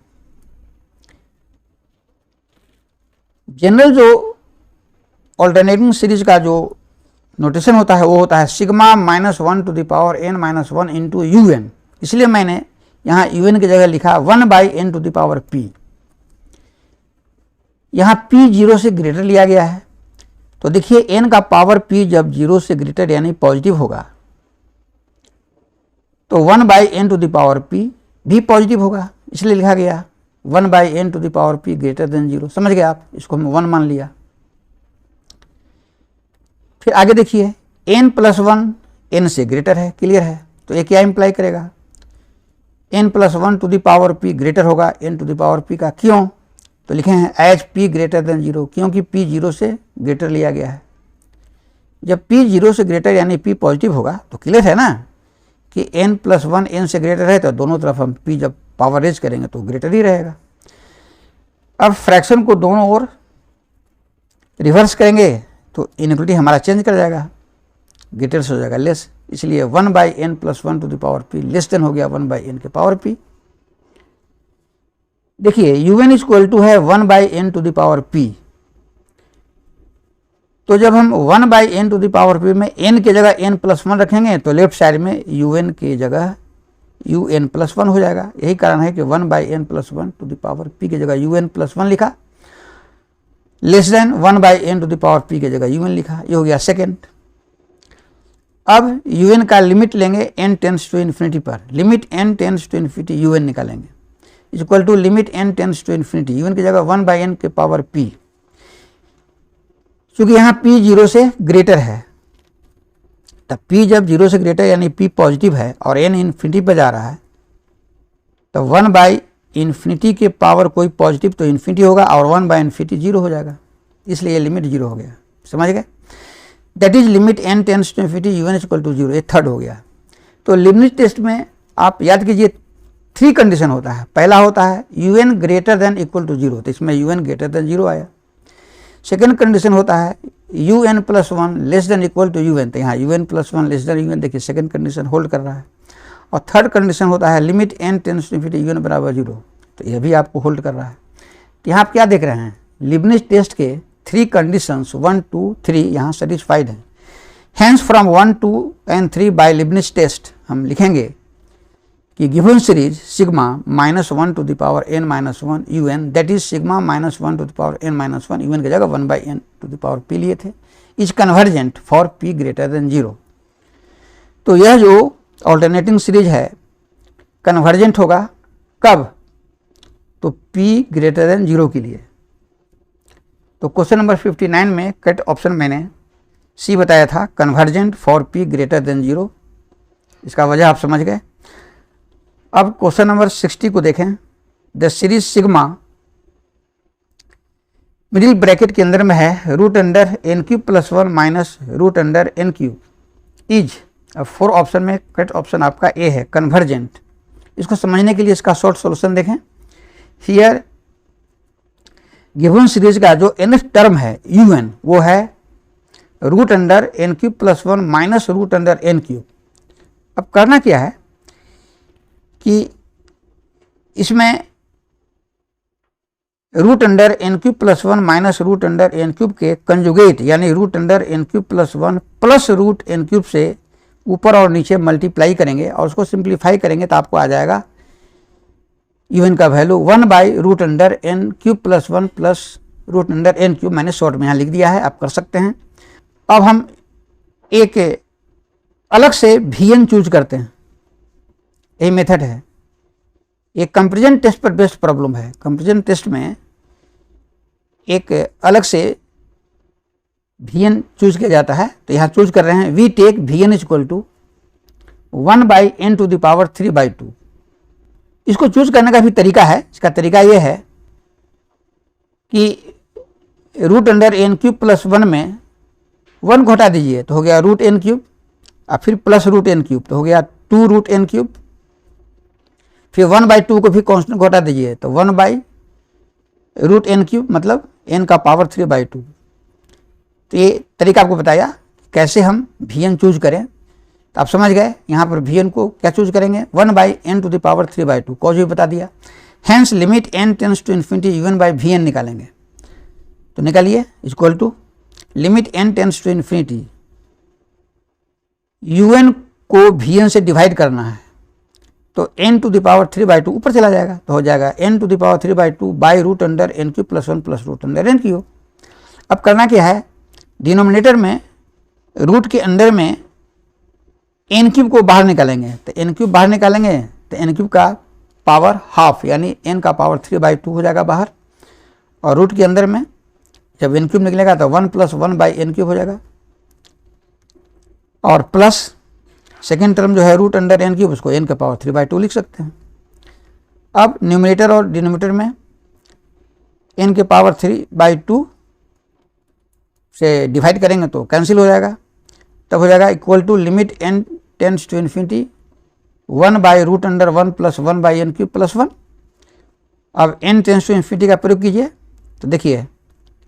जनरल जो ऑल्टरनेटिंग सीरीज का जो नोटेशन होता है वो होता है sigma -1 to the power n-1 into un, इसलिए मैंने यहाँ un की जगह लिखा 1/n to the power p। यहाँ p 0 से ग्रेटर लिया गया है, तो देखिए n का पावर p जब 0 से ग्रेटर यानी पॉजिटिव होगा तो 1/n to the power p भी पॉजिटिव होगा, इसलिए लिखा गया 1/n to the power p greater than 0। समझ गए आप, इसको हम 1 मान लिया। फिर आगे देखिए n+1 n से ग्रेटर है, क्लियर है, तो ये क्या इंप्लाई करेगा, n+1 to the power p greater होगा n to the power p का, क्यों, तो लिखे हैं एज p ग्रेटर देन 0, क्योंकि p 0 से ग्रेटर लिया गया है। जब p 0 से ग्रेटर यानी p पॉजिटिव होगा तो क्लियर है ना कि n+1 n से ग्रेटर है, तो दोनों तरफ हम p जब पावर रेज करेंगे तो ग्रेटर ही रहेगा। अब फ्रैक्शन को दोनों ओर रिवर्स करेंगे तो इनइक्वलिटी हमारा चेंज कर जाएगा, ग्रेटर से हो जाएगा लेस, इसलिए 1/n+1 to the power p less than हो गया 1/n के पावर p। देखिए un इक्वल टू है 1/n to the power p, तो जब हम 1/n to the power p में n की जगह n+1 रखेंगे तो लेफ्ट साइड में un की जगह un+1 हो जाएगा। यही कारण है कि 1/n+1 to the power p की जगह un+1 लिखा, less than 1/n to the power p की जगह un लिखा, ये हो गया सेकेंड। अब un का लिमिट लेंगे n टेंड्स टू इन्फिनिटी पर, limit n tends to infinity un निकालेंगे, equal to limit n tends to infinity un की जगह 1/n के पावर p। क्योंकि यहाँ p 0 से ग्रेटर है, तब p जब 0 से ग्रेटर यानी p पॉजिटिव है और n इन्फिनिटी पर जा रहा है, तो 1/∞ के पावर कोई पॉजिटिव तो इन्फिनिटी होगा और 1/∞ 0 हो जाएगा, इसलिए ये लिमिट 0 हो गया। समझ गए, that is limit n tends to infinity un equal to 0, ये थर्ड हो गया। तो लिबनिट्ज टेस्ट में आप याद कीजिए 3 कंडीशन होता है। पहला होता है un greater than equal to 0, तो इसमें un ग्रेटर देन 0 आया। सेकेंड कंडीशन होता है un+1 less than equal to un, तो यहाँ un+1 लेस देन un, देखिए सेकेंड कंडीशन होल्ड कर रहा है। और थर्ड कंडीशन होता है limit n tends to infinity un बराबर 0, तो यह भी आपको होल्ड कर रहा है। तो यहाँ आप क्या देख रहे हैं, लिबनिट्ज टेस्ट के 3 कंडीशंस 1 2 3 यहाँ सेटिस्फाइड हैं। Hence from 1 2 and 3 by Leibniz test हम लिखेंगे कि given series sigma -1 to the power n-1 un, that is sigma -1 to the power n-1 un की जगह 1/n to the power p लिए थे, is convergent for p greater than 0। तो यह जो ऑल्टरनेटिंग सीरीज है कन्वर्जेंट होगा कब, तो p ग्रेटर देन 0 के लिए। तो क्वेश्चन नंबर 59 में करेक्ट ऑप्शन मैंने सी बताया था, convergent for p greater than 0। इसका वजह आप समझ गए। अब क्वेश्चन नंबर 60 को देखें। The series sigma middle bracket के अंदर में है root under n cube plus 1 minus root under n cube is, अब 4 ऑप्शन में करेक्ट ऑप्शन आपका ए है, कन्वर्जेंट। इसको समझने के लिए इसका शॉर्ट सॉल्यूशन देखें। हियर गिवन सीरीज का जो nth टर्म है un वो है root under n cube plus 1 minus root under n cube. अब करना क्या है कि इसमें root under n cube plus 1 minus root under n cube के कंजुगेट यानी root under n cube plus 1 plus root n cube से ऊपर और नीचे मल्टीप्लाई करेंगे और उसको सिंप्लीफाई करेंगे तो आपको आ जाएगा यूएन का value 1 by root under n cube plus 1 plus root under n cube. मैंने शॉर्ट में यहाँ लिख दिया है, आप कर सकते हैं। अब हम एक अलग से वीएन चूज करते हैं, यही मेथड है। एक कंपैरिजन टेस्ट पर बेस्ड प्रॉब्लम है। कंपैरिजन टेस्ट में एक अलग से वीएन चूज किया जाता है, तो यहाँ चूज कर रहे हैं we take v n is equal to 1 by n to the power 3 by 2। इसको चूज करने का भी तरीका है। इसका तरीका ये है कि root under n cube plus 1 में 1 को हटा दीजिए तो हो गया रूट एन क्यूब, और फिर प्लस रूट एन क्यूब तो हो गया 2 रूट एन क्यूब, फिर 1 बाई 2 को भी कांस्टेंट को हटा दीजिए तो 1 बाई रूट एन क्यूब मतलब एन का पावर 3 बाई 2। तो ये तरीका आपको बताया कैसे हम वीएन चूज करें, तो आप समझ गए। यहाँ पर वीएन को क्या चूज करेंगे 1 by n to the power 3 by 2, cause भी बता दिया। Hence limit n tends to infinity u n by v n निकालेंगे, तो निकालिए equal to limit n tends to infinity u n को वीएन से डिवाइड करना है तो n to the power 3 by 2 ऊपर चला जाएगा तो हो जाएगा n to the power 3 by 2 by root under n cube plus 1 plus root under n cube. अब करना क्या है, डिनोमिनेटर में रूट के अंदर में एन क्यूब को बाहर निकालेंगे, तो एन क्यूब बाहर निकालेंगे तो एन क्यूब का पावर हाफ यानी एन का पावर 3 बाई 2 हो जाएगा बाहर, और रूट के अंदर में जब एन क्यूब निकलेगा तो 1 प्लस 1 बाई एन क्यूब हो जाएगा, और प्लस सेकेंड टर्म जो है रूट अंडर एन क्यूब उसको एन का पावर 3 बाई 2 लिख सकते हैं। अब न्यूमरेटर और डिनोमिनेटर में एन के पावर 3 बाई 2 से डिवाइड करेंगे तो कैंसिल हो जाएगा, तब हो जाएगा equal to limit n tends to infinity 1 by root under 1 plus 1 by n cube plus 1। अब एन टेंस टू इन्फिनिटी का प्रयोग कीजिए तो देखिए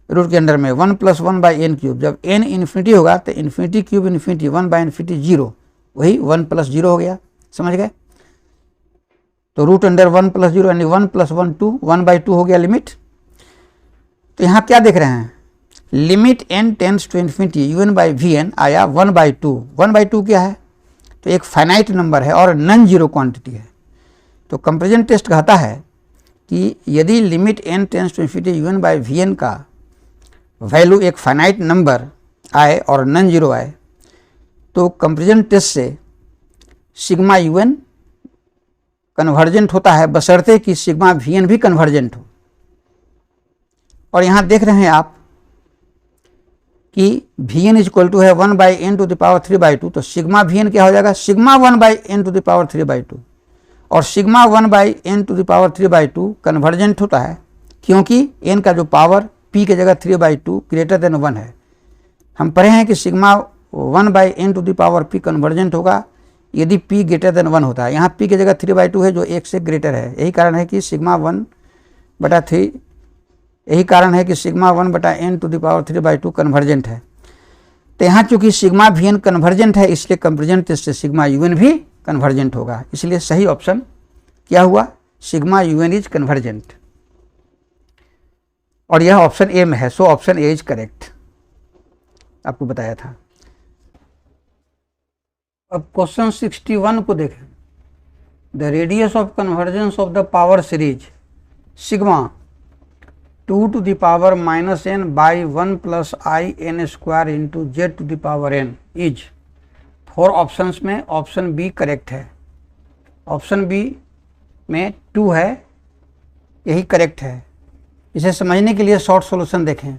रूट के अंदर में 1 प्लस 1 बाई एन क्यूब, जब एन इन्फिनिटी होगा तो infinity cube infinity 1 by infinity 0, वही 1 प्लस 0 हो गया, समझ गए। तो रूट अंडर 1 प्लस 0 यानी 1 प्लस 1 2, 1 बाई 2 हो गया लिमिट। तो यहाँ क्या देख रहे हैं, limit n tends to infinity u n by v n आया 1 बाई 2। 1 बाई 2 क्या है, तो एक फाइनाइट नंबर है और नॉन जीरो क्वांटिटी है। तो कंपैरिजन टेस्ट कहता है कि यदि limit n tends to infinity u n by v n का वैल्यू एक फाइनाइट नंबर आए और नॉन जीरो आए तो कंपैरिजन टेस्ट से सिग्मा यूएन कन्वर्जेंट होता है, बशर्ते कि सिग्मा वी एन भी कन्वर्जेंट हो। और यहाँ देख रहे हैं आप कि v n is equal to है 1 by n to the power 3 by 2, तो सिग्मा वी एन क्या हो जाएगा sigma 1 by n to the power 3 by 2, और sigma 1 by n to the power 3 by 2 convergent होता है क्योंकि एन का जो पावर पी के जगह 3 बाई 2 ग्रेटर देन 1 है। हम पढ़े हैं कि sigma 1 by n to the power p convergent होगा यदि पी ग्रेटर देन 1 होता है। यहाँ पी की जगह 3 बाई 2 है जो 1 से ग्रेटर है, यही कारण है कि सिग्मा 1 बटा 3, यही कारण है कि सिग्मा 1 बटा n to the power 3 by 2 convergent है। तो यहाँ चूंकि सिग्मा वी एन कन्वर्जेंट है इसलिए कंपैरिजन टेस्ट से सिग्मा यू एन भी कन्वर्जेंट होगा, इसलिए सही ऑप्शन क्या हुआ, sigma u n is convergent, और यह ऑप्शन ए में है। So option A is correct, आपको बताया था। अब क्वेश्चन 61 को देखें। The radius of convergence of the power series sigma 2 to the power minus n by 1 plus i n square into z to the power n is, 4 options में option B correct है। Option B में 2 है, यही correct है। इसे समझने के लिए शॉर्ट सॉल्यूशन देखें।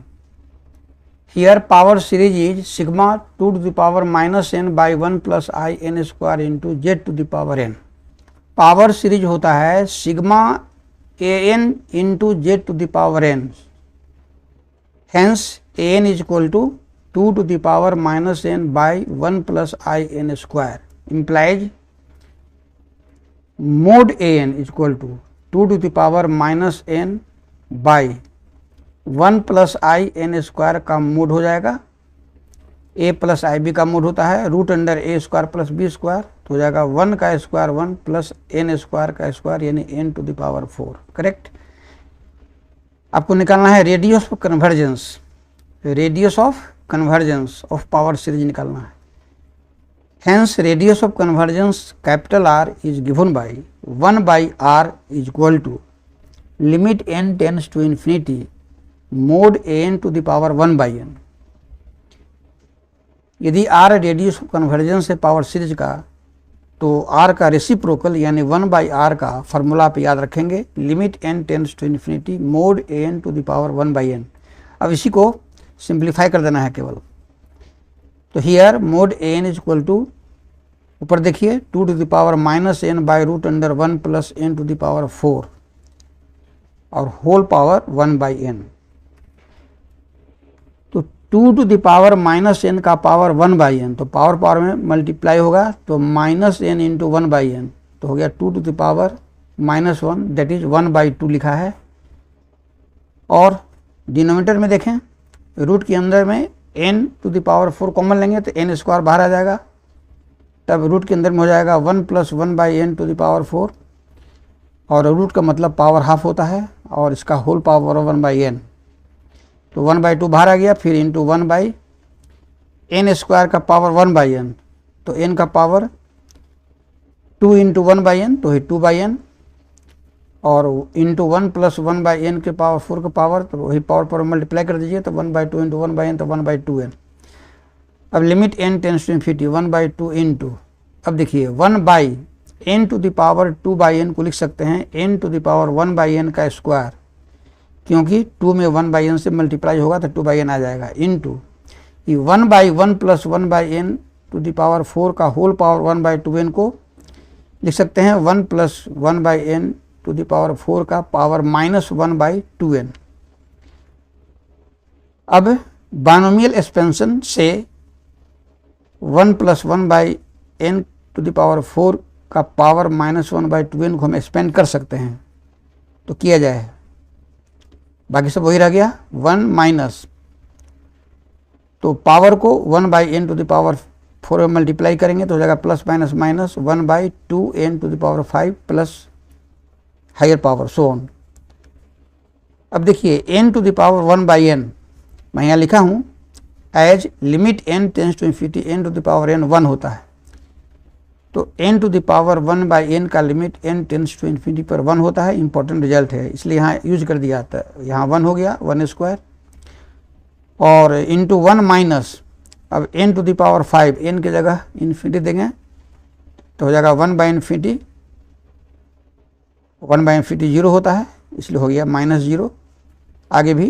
Here power series is sigma 2 to the power minus n by 1 plus i n square into z to the power n. Power series होता है sigma a n into z to the power n, hence a n is equal to 2 to the power minus n by 1 plus I n square, implies mod a n is equal to 2 to the power minus n by 1 plus I n square का mod हो जाएगा, a plus i b का mod होता है root under a square plus b square, तो हो जाएगा 1 का स्क्वायर 1 प्लस n स्क्वायर का स्क्वायर यानी n to the power 4। Correct. आपको निकालना है radius of convergence, radius of convergence of power series निकालना है। Hence radius of convergence capital R is given by 1 by are is equal to limit n tends to infinity mod a n to the power 1 by n. यदि r radius of convergence है power series का, तो r का reciprocal यानी 1 by are का formula आप याद रखेंगे, limit n tends to infinity mod a n to the power 1 by n. अब इसी को सिंप्लीफाई कर देना है केवल, तो here mod a n is equal to, ऊपर देखिए 2 to the power minus n by root under 1 plus n to the power 4 और होल पावर 1 बाई एन। तो 2 to the power minus n का पावर 1 बाई एन, तो power power में multiply होगा, तो minus n into 1 by n, तो हो गया 2 to the power minus 1 that is 1 by 2 लिखा है। और डिनोमिनेटर में देखें, रूट के अंदर में n to the power 4 common लेंगे तो n स्क्वायर बाहर आ जाएगा, तब रूट के अंदर में हो जाएगा 1 plus 1 by n to the power 4, और रूट का मतलब पावर हाफ होता है और इसका होल पावर 1 बाई एन, तो 1 बाई 2 बाहर आ गया, फिर इंटू 1 बाई एन स्क्वायर का पावर 1 बाई एन, तो n का पावर 2 इंटू 1 बाई एन तो है 2 बाई एन, और इंटू 1 प्लस 1 बाई एन के पावर 4 का पावर, तो वही पावर पर मल्टीप्लाई कर दीजिए, तो 1 बाई 2 इंटू 1 बाई एन तो 1 बाई 2 एन। अब limit n tends to infinity 1 by 2 into, अब देखिए 1 by n to the power 2 by n को लिख सकते हैं n to the power 1 by n का स्क्वायर, क्योंकि 2 में 1 बाई एन से मल्टीप्लाई होगा तो 2 बाई एन आ जाएगा, into 1 by 1 plus 1 by n to the power 4 का होल पावर 1 बाई 2 एन को लिख सकते हैं 1 plus 1 by n to the power 4 का पावर माइनस 1 बाई 2 एन। अब बाइनोमियल एक्सपेंशन से 1 plus 1 by n to the power 4 का पावर माइनस 1 बाई 2 एन को हम एक्सपेंड कर सकते हैं, तो किया जाए, बाकी सब वही रह गया 1 माइनस, तो पावर को 1 by n to the power 4 में मल्टीप्लाई करेंगे तो हो जाएगा plus minus minus 1 by 2 n to the power 5 plus higher power so on. अब देखिए n to the power 1 by n मैं यहाँ लिखा हूँ as limit n tends to infinity n to the power n 1 होता है, तो n to the power 1 by n का limit n tends to infinity पर 1 होता है, इंपॉर्टेंट रिजल्ट है इसलिए यहाँ यूज कर दिया था, यहाँ 1 हो गया 1 स्क्वायर, और इंटू 1 माइनस, अब n to the power 5 n की जगह इन्फिनिटी देंगे तो हो जाएगा 1 बाई इन्फिनिटी, 1 बाई इन्फिनिटी 0 होता है इसलिए हो गया माइनस 0, आगे भी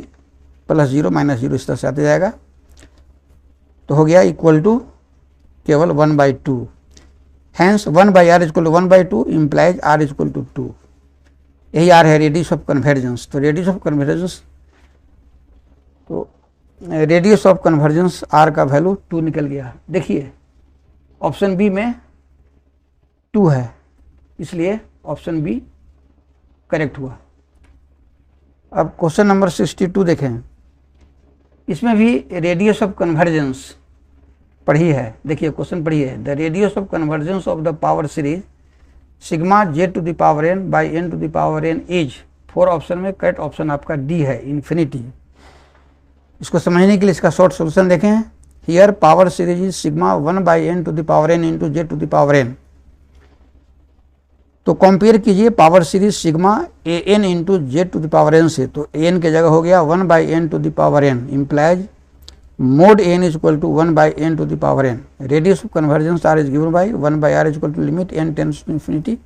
प्लस 0 माइनस 0 इस तरह से आते जाएगा, तो हो गया इक्वल टू केवल 1 by 2। Hence 1 by r equal to 1 by 2 implies r equal to 2, यही आर है रेडियस ऑफ कन्वर्जेंस। तो रेडियस ऑफ कन्वर्जेंस, तो रेडियस ऑफ कन्वर्जेंस आर का वैल्यू 2 निकल गया। देखिए ऑप्शन बी में 2 है इसलिए ऑप्शन बी करेक्ट हुआ। अब क्वेश्चन नंबर 62 देखें, इसमें भी रेडियस ऑफ कन्वर्जेंस पढ़ी है, देखिए क्वेश्चन पढ़िए, the radius of convergence of the power series sigma z to the power n by n to the power n is, 4 option में करेक्ट ऑप्शन आपका डी है इन्फिनिटी। इसको समझने के लिए इसका शॉर्ट सोल्यूशन देखें, here power series is sigma 1 by n to the power n into z to the power n, तो कंपेयर कीजिए power series sigma a n into z to the power n से, तो a n की जगह हो गया 1 by n to the power n, implies mod n is equal to 1 by n to the power n. Radius of convergence r is given by 1 by are is equal to limit n tends to infinity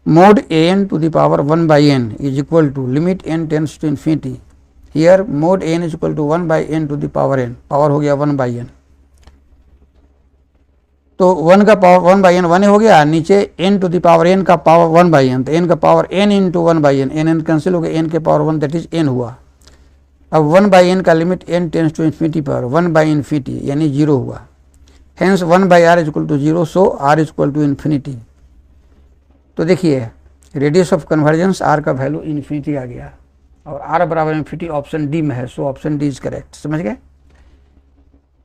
mod a n to the power 1 by n is equal to limit n tends to infinity, here mod n is equal to 1 by n to the power n, power हो गया 1 by n. तो 1 का power 1 by N 1 हो गया, नीचे n to the power n का power 1 by n, तो n का power n into 1 by n, n cancel हो गया, n के पावर 1 दैट इज n हुआ। अब 1 बाई एन का limit n tends to infinity पर 1 बाई इन्फिनिटी यानी 0 हुआ, hence 1 by are is equal to 0, so r is equal to infinity. तो देखिए रेडियस ऑफ कन्वर्जेंस आर का वैल्यू इन्फिनिटी आ गया और आर बराबर इन्फिनिटी ऑप्शन डी में है, so option D is correct. समझ गए।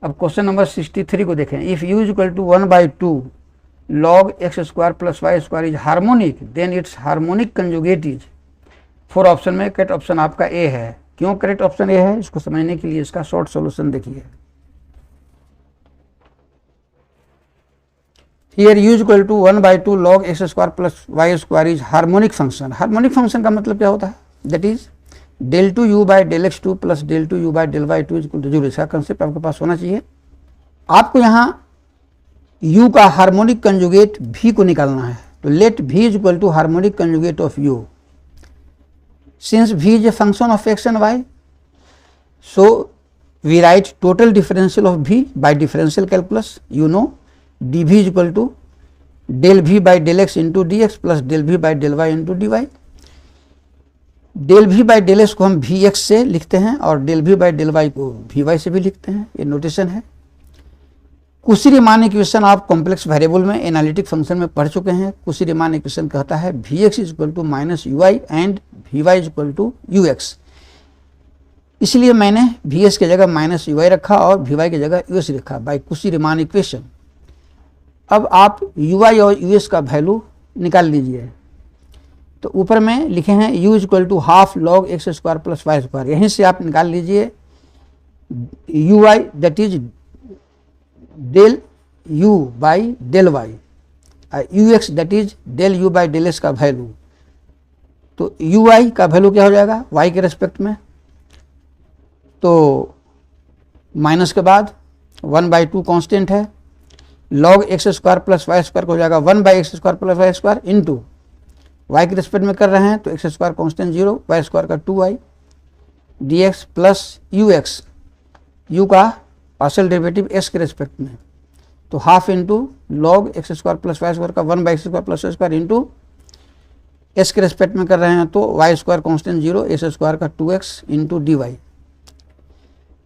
अब क्वेश्चन नंबर 63 को देखें। If u is equal to 1/2 log x square plus y square is harmonic then its harmonic conjugate is. 4 option में करेक्ट ऑप्शन आपका A है। क्यों करेक्ट ऑप्शन ए है, इसको समझने के लिए इसका शॉर्ट सॉल्यूशन देखिए। Here u is equal to 1/2 log x square plus y square is harmonic function. Harmonic function का मतलब क्या होता है, that is del 2u by del x2 plus del 2u by del y2 is equal to 0। इसका concept आपके पास होना चाहिए। आपको यहाँ u का हार्मोनिक कंजुगेट v को निकालना है, तो let v is equal to harmonic conjugate of u। Since v is a function of x and y, so we write total differential of v by differential calculus. You know dv is equal to del v by del x into dx plus del v by del y into dy। del v by del x को हम vx से लिखते हैं और del v by del y को vy से भी लिखते हैं, ये नोटेशन है। कुशी-रीमान इक्वेशन आप कॉम्प्लेक्स वेरिएबल में एनालिटिक फंक्शन में पढ़ चुके हैं। कुशी-रीमान इक्वेशन कहता है vx is equal to minus ui and vy is equal to ux। इसलिए मैंने vs की जगह माइनस ui रखा और vy की जगह us रखा बाय कुशी-रीमान इक्वेशन। अब आप ui और us का वैल्यू निकाल लीजिए। तो ऊपर में लिखे हैं u is equal to half log x square plus y square, यहीं से आप निकाल लीजिए ui that is del u by del y, ux that is del u by del s का वैल्यू। तो ui का वैल्यू क्या हो जाएगा y के रेस्पेक्ट में, तो माइनस के बाद 1/2 कांस्टेंट है, log x square plus y square हो जाएगा 1/x square plus y square into y के रेस्पेक्ट में कर रहे हैं तो x square constant 0, y square का 2y dx plus ux, u का पार्शियल डेरिवेटिव s के रेस्पेक्ट में, तो half into log x square plus y square का 1/x square plus y square into s के रेस्पेक्ट में कर रहे हैं तो y square constant 0, s square का 2x इंटू dy।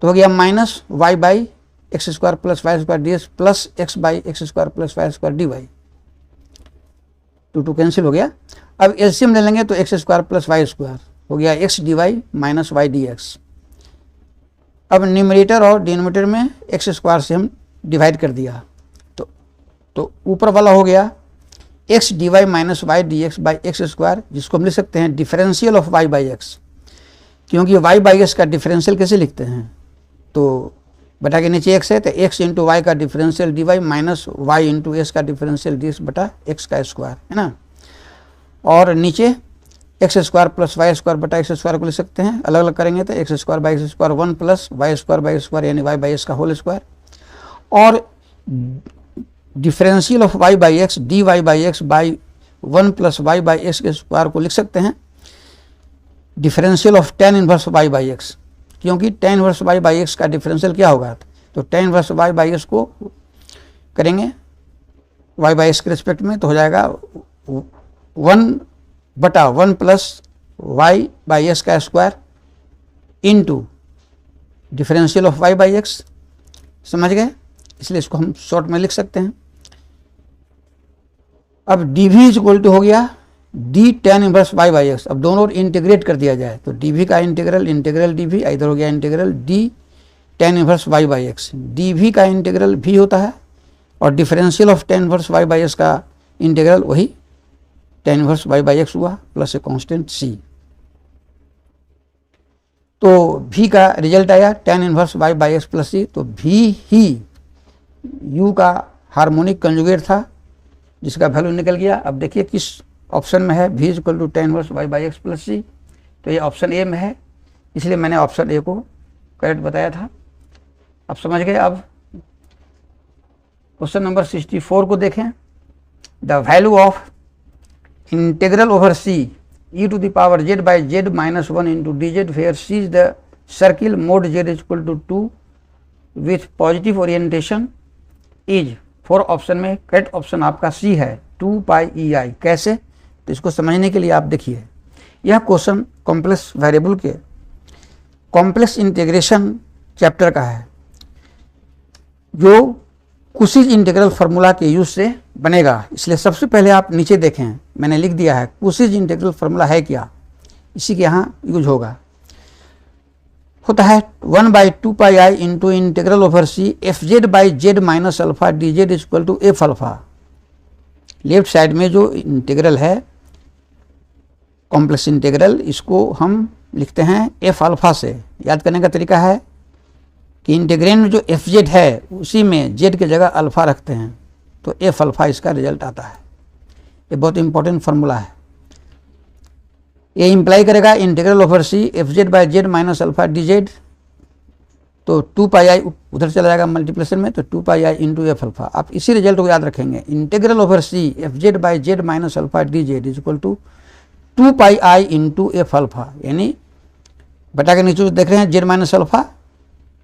तो हो गया minus y by x square plus y square d plus x by x square plus y square d y. 2 cancel हो गया। अब एलसीएम ले लेंगे तो x square plus y square हो गया x d y minus y d x. अब numerator और डिनोमिनेटर में एक्स स्क्वायर से हम डिवाइड कर दिया, तो ऊपर वाला हो गया x d y minus y d x by x square, जिसको हम लिख सकते हैं differential of y by x, क्योंकि वाई बाई एक्स का डिफरेंशियल कैसे लिखते हैं, तो बटा के नीचे x है तो x इंटू वाई का differential d y minus y into s का डिफरेंशियल डी एक्स बटा एक्स का स्क्वायर है ना, और नीचे x square plus y square बटा एक्स स्क्वायर को लिख सकते हैं। अलग अलग करेंगे तो x square by x square 1 plus y square by square यानी वाई बाई एक्स का होल स्क्वायर, और differential of y by x d y by x by 1 plus y by x के स्क्वायर को लिख सकते हैं differential of tan inverse y by x, क्योंकि tan inverse y by x का differential क्या होगा, तो tan inverse y by x को करेंगे वाई बाई एक्स के रिस्पेक्ट में, तो हो जाएगा 1/1 प्लस वाई बाई एक्स का square into differential of y by x. समझ गए, इसलिए इसको हम शॉर्ट में लिख सकते हैं। अब d v is equal to हो गया d tan inverse y by x. अब दोनों इंटीग्रेट कर दिया जाए तो डी वी का इंटीग्रल डी वी, इधर हो गया integral d tan inverse y by x. D v का इंटीग्रल भी होता है और differential of tan inverse y by x का इंटीग्रल वही tan inverse y by x हुआ प्लस ए कांस्टेंट c। तो v का रिजल्ट आया tan inverse y by x plus c, तो v ही u का हार्मोनिक कंजुगेट था जिसका वैल्यू निकल गया। अब देखिए किस ऑप्शन में है, v is equal to tan inverse y by x plus c, तो ये ऑप्शन ए में है, इसलिए मैंने ऑप्शन ए को करेक्ट बताया था। अब समझ गए। अब क्वेश्चन नंबर 64 को देखें। The value of integral over c e to the power z by z minus 1 into D z where c is the circle mod z is equal to 2 with positive orientation is 4 option में correct option आपका C है 2 पाई ई आई। कैसे, तो इसको समझने के लिए आप देखिए, यह क्वेश्चन कॉम्प्लेक्स वेरिएबल के कॉम्प्लेक्स इंटीग्रेशन चैप्टर का है, जो कुशीज इंटीग्रल फार्मूला के यूज से बनेगा। इसलिए सबसे पहले आप नीचे देखें, मैंने लिख दिया है कुशीज इंटीग्रल फार्मूला है क्या, इसी के यहाँ यूज होगा। होता है 1/2 pi I into integral over C F Z by Z minus alpha D z equal to f alpha. Left side में जो इंटीग्रल है कॉम्प्लेक्स इंटीग्रल, इसको हम लिखते हैं एफ अल्फा से। याद करने का तरीका है कि इंटीग्रेंड में जो एफ जेड है उसी में जेड की जगह अल्फा रखते हैं, तो एफ अल्फा इसका रिजल्ट आता है। ये बहुत इंपॉर्टेंट फार्मूला है। ये इंप्लाई करेगा integral over C F Z by Z minus alpha D Z, तो 2 पाई आई उधर चला जाएगा मल्टीप्लिकेशन में, तो 2 पाई आई इंटू एफ अल्फा। आप इसी रिजल्ट को याद रखेंगे, integral over C F Z by Z minus alpha D Z is equal to 2 pi I into F alpha. यानी बटा के नीचे देख रहे हैं जेड माइनस अल्फा,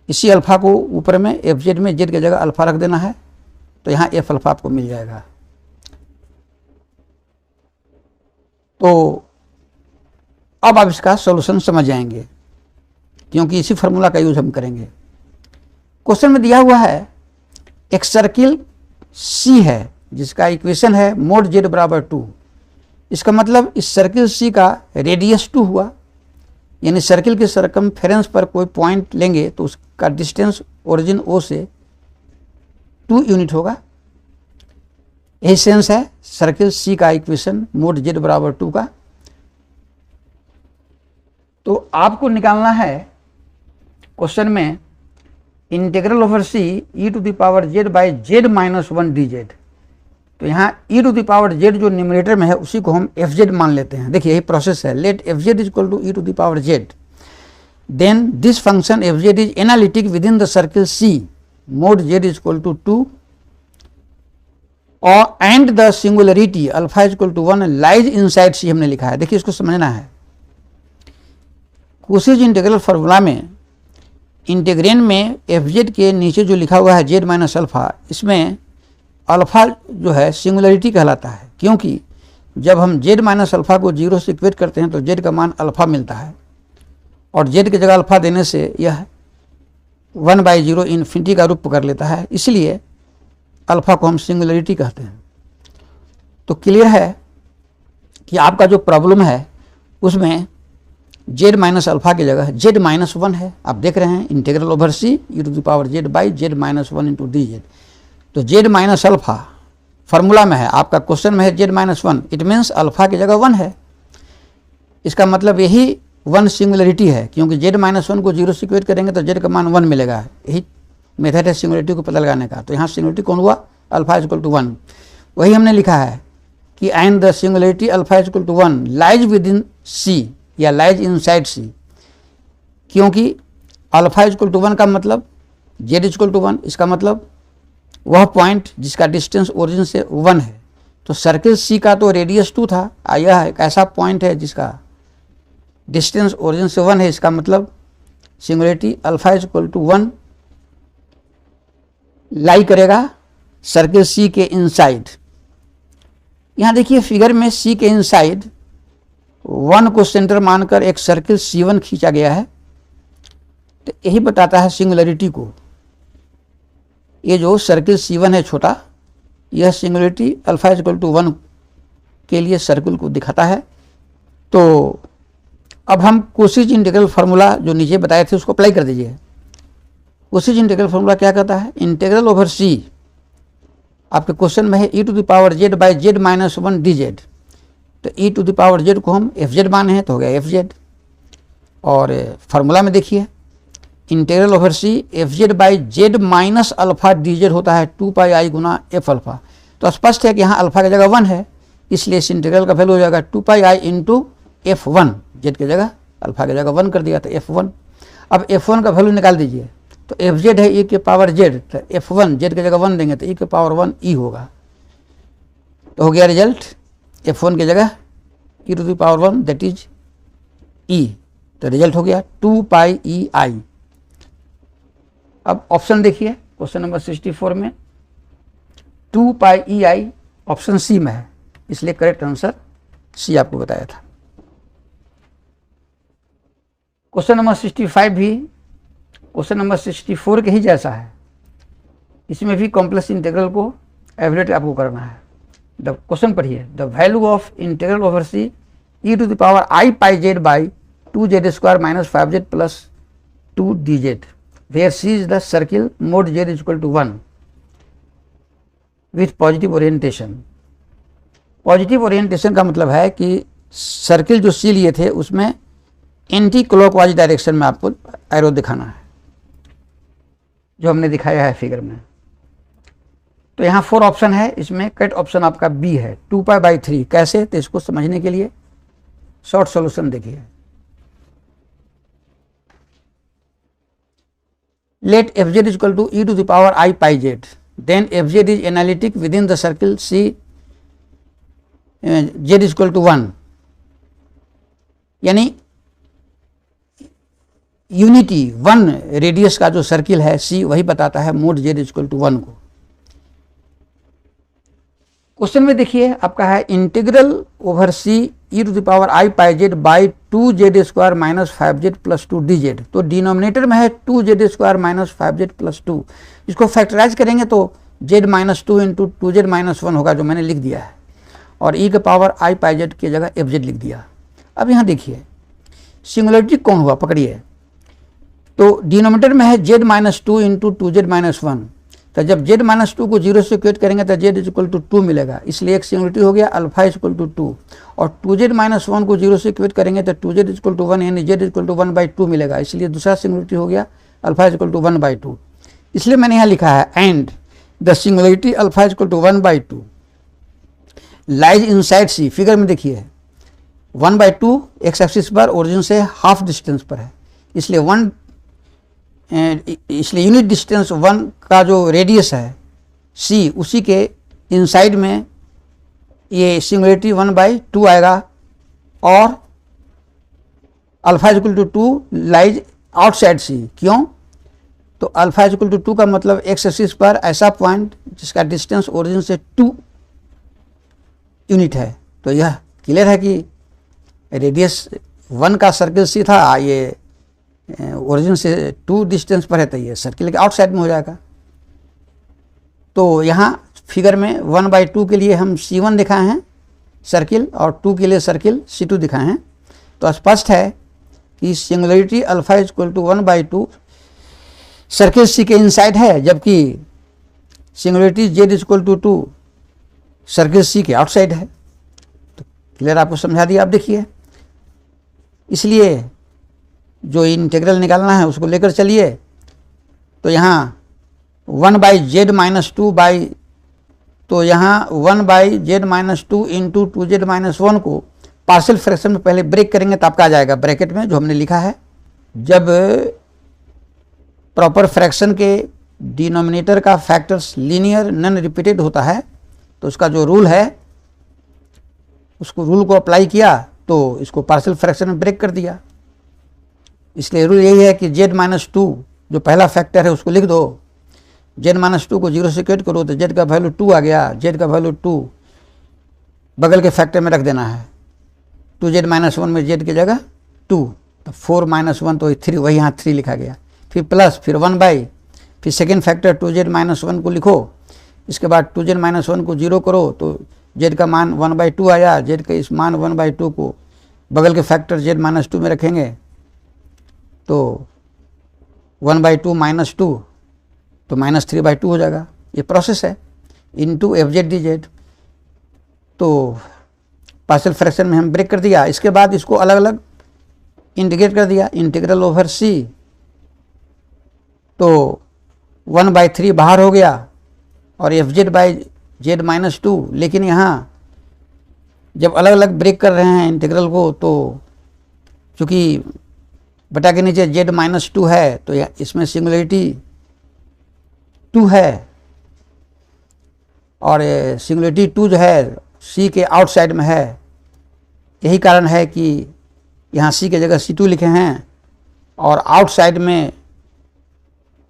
इसी अल्फा को ऊपर में एफ जेड में जेड की जगह अल्फा रख देना है, तो यहाँ एफ अल्फा आपको मिल जाएगा। तो अब आप इसका सॉल्यूशन समझ जाएंगे, क्योंकि इसी फार्मूला का यूज हम करेंगे। क्वेश्चन में दिया हुआ है एक सर्किल सी है जिसका इक्वेशन है मोड जेड बराबर 2। इसका मतलब इस सर्किल सी का रेडियस 2 हुआ, यानी सर्किल के सरकमफेरेंस पर कोई पॉइंट लेंगे तो उसका डिस्टेंस ओरिजिन ओ से 2 यूनिट होगा। यही सेंस है सर्किल सी का इक्वेशन मोड जेड बराबर 2 का। तो आपको निकालना है क्वेश्चन में integral over C E to the power Z by Z minus 1 D Z. तो यहाँ E to the power Z जो न्यूमरेटर में है उसी को हम एफ जेड मान लेते हैं। देखिए यही प्रोसेस है, let F Z is equal to E to the power Z, then this function F Z is analytic within the circle C mod Z is equal to 2 और and the singularity alpha is equal to 1 lies inside C हमने लिखा है। देखिए इसको समझना है, Cauchy's integral formula में integrand में एफ जेड के नीचे जो लिखा हुआ है जेड माइनस अल्फा, इसमें अल्फा जो है सिंगुलरिटी कहलाता है, क्योंकि जब हम जेड माइनस अल्फा को 0 से इक्वेट करते हैं तो जेड का मान अल्फा मिलता है, और जेड की जगह अल्फा देने से यह 1/0 इन्फिनिटी का रूप कर लेता है, इसलिए अल्फा को हम सिंगुलरिटी कहते हैं। तो क्लियर है कि आपका जो प्रॉब्लम है उसमें जेड माइनस अल्फा की जगह जेड माइनस 1 है। आप देख रहे हैं integral over C E to the power Z by Z minus 1 into D Z. तो जेड माइनस अल्फा फार्मूला में है, आपका क्वेश्चन में है Z minus 1, it means alpha की जगह 1 है। इसका मतलब यही 1 सिंगुलरिटी है, क्योंकि जेड माइनस 1 को 0 से इक्वेट करेंगे तो जेड का मान 1 मिलेगा। यही मेथड है सिंगुलरिटी को पता लगाने का। तो यहाँ सिंगुलरिटी कौन हुआ, अल्फा इज इक्वल टू 1। वही हमने लिखा है कि and the singularity alpha is equal to 1 lies within C या लाइज इनसाइड सी, क्योंकि अल्फा इज इक्वल टू 1 का मतलब जेड इज इक्वल टू 1, इसका मतलब वह पॉइंट जिसका डिस्टेंस ओरिजिन से 1 है। तो सर्किल सी का तो रेडियस 2 था, यह एक ऐसा पॉइंट है जिसका डिस्टेंस ओरिजिन से 1 है, इसका मतलब singularity alpha is equal to 1 lie करेगा सर्किल सी के इनसाइड। यहाँ देखिए फिगर में सी के इनसाइड 1 को सेंटर मानकर एक सर्किल C1 खींचा गया है, तो यही बताता है सिंगुलरिटी को। ये जो सर्किल C1 है छोटा, यह singularity alpha is equal to 1 के लिए सर्किल को दिखाता है। तो अब हम कुशीज इंटीग्रल फार्मूला जो नीचे बताए थे उसको अप्लाई कर दीजिए। कुशीज इंटीग्रल फार्मूला क्या कहता है, इंटीग्रल ओवर सी, आपके क्वेश्चन में है e to the power Z by Z minus 1 D Z. तो e to the power z को हम एफ जेड माने हैं, तो हो गया एफ जेड। और फार्मूला में देखिए integral over C F Z by Z minus alpha D Z होता है 2 पाई आई गुना एफ अल्फा। तो स्पष्ट है कि यहाँ अल्फा की जगह 1 है, इसलिए इस इंटीग्रल का वैल्यू हो जाएगा 2 पाई आई इंटू F1, जेड की जगह अल्फा की जगह 1 कर दिया तो F1। अब F1 का वैल्यू निकाल दीजिए, तो एफ जेड है ई के पावर जेड, तो F1 जेड की जगह 1 देंगे तो ई के पावर 1 ई होगा। तो हो गया रिजल्ट F1 की जगह e to the power 1 that is e. तो रिजल्ट हो गया 2 पाई ई आई। अब ऑप्शन देखिए क्वेश्चन नंबर 64 में, 2 पाई ई आई ऑप्शन सी में है, इसलिए करेक्ट आंसर सी आपको बताया था। क्वेश्चन नंबर 65 भी क्वेश्चन नंबर 64 के ही जैसा है, इसमें भी कॉम्प्लेक्स इंटीग्रल को एवरेट आपको करना है। द क्वेश्चन पढ़िए, the value of integral over C E to the power I pi Z by 2z² minus 5z plus 2dz where C is the circle mod z equal to 1 with positive orientation. Positive orientation का मतलब है कि circle जो सी लिए थे उसमें anti clockwise direction में आपको एरो दिखाना है, जो हमने दिखाया है फिगर में। तो यहाँ 4 ऑप्शन है, इसमें करेक्ट ऑप्शन आपका बी है 2 पाई बाई 3। कैसे, तो इसको समझने के लिए शॉर्ट सॉल्यूशन देखिए। Let F Z is equal to E to the power I pi Z, then F Z is analytic within the circle C Z is equal to 1, यानी unity 1 radius का जो circle है सी वही बताता है mode Z equal to 1 को। Question में देखिए आपका है integral over C E to the power I pi Z by 2z² minus 5z plus 2dz। तो डिनोमिनेटर में है 2z² माइनस 5z प्लस 2, इसको फैक्टराइज करेंगे तो z minus 2 into 2z minus 1 होगा, जो मैंने लिख दिया है, और e के पावर आई पाई जेड की जगह एफ जेड लिख दिया। अब यहाँ देखिए सिंगुलरिटी कौन हुआ, पकड़िए। तो डिनोमिनेटर में है z minus 2 into 2z minus 1, तो जब z माइनस 2 को 0 से इक्वेट करेंगे तो z इज इक्वल टू 2 मिलेगा, इसलिए एक सिंगुलरिटी हो गया अल्फा इज इक्वल टू 2, और 2z माइनस 1 को 0 से इक्वेट करेंगे तो 2z इज इक्वल टू 1 यानी z इज इक्वल टू 1/2 मिलेगा, इसलिए दूसरा सिंगुलरिटी हो गया अल्फा इज इक्वल टू 1/2। इसलिए मैंने यहाँ लिखा है and the singularity alpha is equal to 1/2 lies inside C. Figure में देखिए 1/2 एक्स एक्सिस पर ओरिजिन से हाफ डिस्टेंस पर है, इसलिए यूनिट डिस्टेंस 1 का जो रेडियस है सी, उसी के इनसाइड में ये सिंगुलरिटी 1/2 आएगा, और alpha is equal to 2 lies outside C. क्यों, तो अल्फा इज इक्वल टू 2 का मतलब एक्स एक्सिस पर ऐसा पॉइंट जिसका डिस्टेंस ओरिजिन से 2 यूनिट है। तो यह क्लियर है कि रेडियस 1 का सर्किल सी था, ये ओरिजिन से 2 डिस्टेंस पर है, तो ये सर्किल के आउटसाइड में हो जाएगा। तो यहाँ फिगर में 1/2 के लिए हम C1 दिखाए हैं सर्किल, और 2 के लिए सर्किल C2 दिखाए हैं। तो स्पष्ट है कि singularity alpha is equal to 1/2 circle C के इनसाइड है, जबकि singularity Z is equal to 2 circle C के आउटसाइड है। तो क्लियर आपको समझा दिया। आप देखिए, इसलिए जो इंटीग्रल निकालना है उसको लेकर चलिए। तो यहाँ 1/z माइनस 2 बाई, तो यहाँ 1/z minus 2 into 2z minus 1 को पार्शियल फ्रैक्शन में पहले ब्रेक करेंगे तो आपका आ जाएगा ब्रैकेट में जो हमने लिखा है। जब प्रॉपर फ्रैक्शन के डिनोमिनेटर का फैक्टर्स लीनियर नॉन रिपीटेड होता है तो उसका जो रूल है उसको रूल को अप्लाई किया तो इसको पार्शियल फ्रैक्शन में ब्रेक कर दिया। इसलिए रूल यही है कि z माइनस 2 जो पहला फैक्टर है उसको लिख दो, z माइनस 2 को 0 से इक्वेट करो तो z का वैल्यू 2 आ गया, z का वैल्यू 2 बगल के फैक्टर में रख देना है, 2z माइनस 1 में z की जगह 2, तो 4 माइनस 1 तो 3, वही यहाँ 3 लिखा गया, फिर प्लस, फिर 1/, फिर सेकेंड फैक्टर 2z माइनस 1 को लिखो, इसके बाद 2z माइनस 1 को 0 करो तो z का मान 1/2 आया, z का इस मान 1/2 को बगल के फैक्टर z माइनस 2 में रखेंगे तो 1/2 माइनस 2 तो माइनस 3/2 हो जाएगा। ये प्रोसेस है into F Z D Z. तो पार्शियल फ्रैक्शन में हम ब्रेक कर दिया, इसके बाद इसको अलग अलग इंटीग्रेट कर दिया, इंटीग्रल ओवर सी, तो 1/3 बाहर हो गया और F Z by Z minus 2। लेकिन यहाँ जब अलग अलग ब्रेक कर रहे हैं इंटीग्रल को तो चूँकि बटा के नीचे z माइनस 2 है तो इसमें सिंगुलरिटी 2 है और सिंगुलरिटी 2 जो है C के आउटसाइड में है। यही कारण है कि यहाँ C की जगह C2 लिखे हैं और आउटसाइड में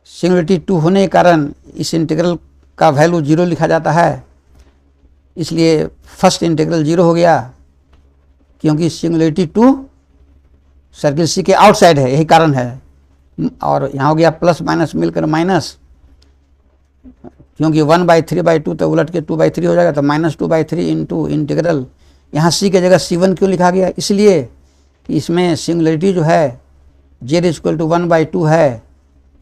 सिंगुलरिटी 2 होने के कारण इस इंटीग्रल का वैल्यू 0 लिखा जाता है, इसलिए फर्स्ट इंटीग्रल 0 हो गया, क्योंकि सिंगुलरिटी टू सर्किल सी के आउटसाइड है, यही कारण है। और यहाँ हो गया प्लस माइनस मिलकर माइनस, क्योंकि 1/3/2 तो उलट के 2/3 हो जाएगा, तो -2/3 इंटू इंटीग्रल, यहाँ सी के जगह C1 क्यों लिखा गया, इसलिए कि इसमें सिंगुलरिटी जो है z = 1/2 है,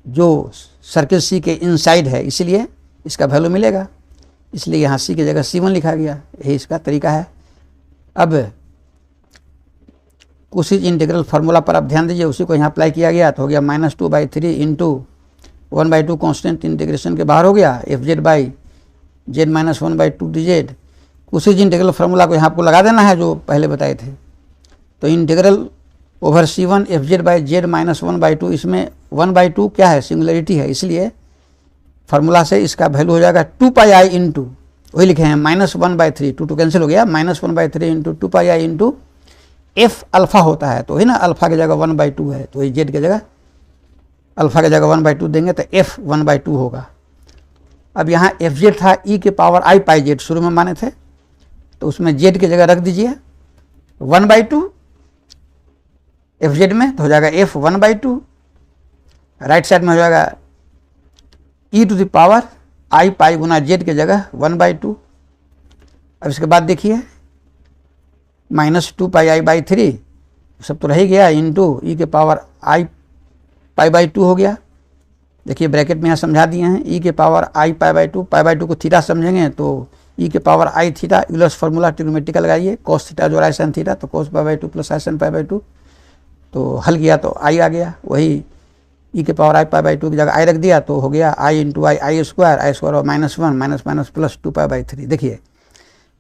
जो सर्किल सी के इनसाइड है, इसलिए इसका वैल्यू मिलेगा, इसलिए यहाँ सी की जगह C1 लिखा गया, यही इसका तरीका है। अब उसी इंटीग्रल फार्मूला पर आप ध्यान दीजिए, उसी को यहाँ अप्लाई किया गया, तो हो गया -2/3 इंटू 1/2 कॉन्स्टेंट इंटीग्रेशन के बाहर हो गया fz/z - 1/2 dz। उसी इंटीग्रल फार्मूला को यहाँ आपको लगा देना है जो पहले बताए थे, तो इंटीग्रल ओवर C1 fz/z - 1/2, इसमें 1/2 क्या है, सिंगुलरिटी है, इसलिए फार्मूला से इसका वैल्यू हो जाएगा 2πi इंटू, वही लिखे हैं -1/3, 2 कैंसिल हो गया, -1/3 into 2πi into f alpha होता है, तो ही ना अल्फा की जगह 1/2 है, तो ये z की जगह अल्फा की जगह 1/2 देंगे तो f 1/2 होगा। अब यहाँ fz था e⁻i⁻z शुरू में माने थे, तो उसमें z की जगह रख दीजिए 1/2 fz में, तो हो जाएगा f 1/2, राइट साइड में हो जाएगा e⁻i⁻ गुना z की जगह 1/2। अब इसके बाद देखिए -2πi/3 सब तो रह ही गया, इंटू e⁻i⁻2 हो गया। देखिए ब्रैकेट में यहाँ समझा दिए हैं, e⁻i⁻2, π/2 को थीटा समझेंगे तो e⁻i theta, Euler's formula trigonometrical लगाइए, cos थीटा जो है sin थीटा, तो cos π/2 प्लस sin π/2, तो हल किया तो i आ गया, वही e⁻i⁻2 की जगह i रख दिया, तो हो गया i into I square, I square और -1 प्लस 2π/3। देखिए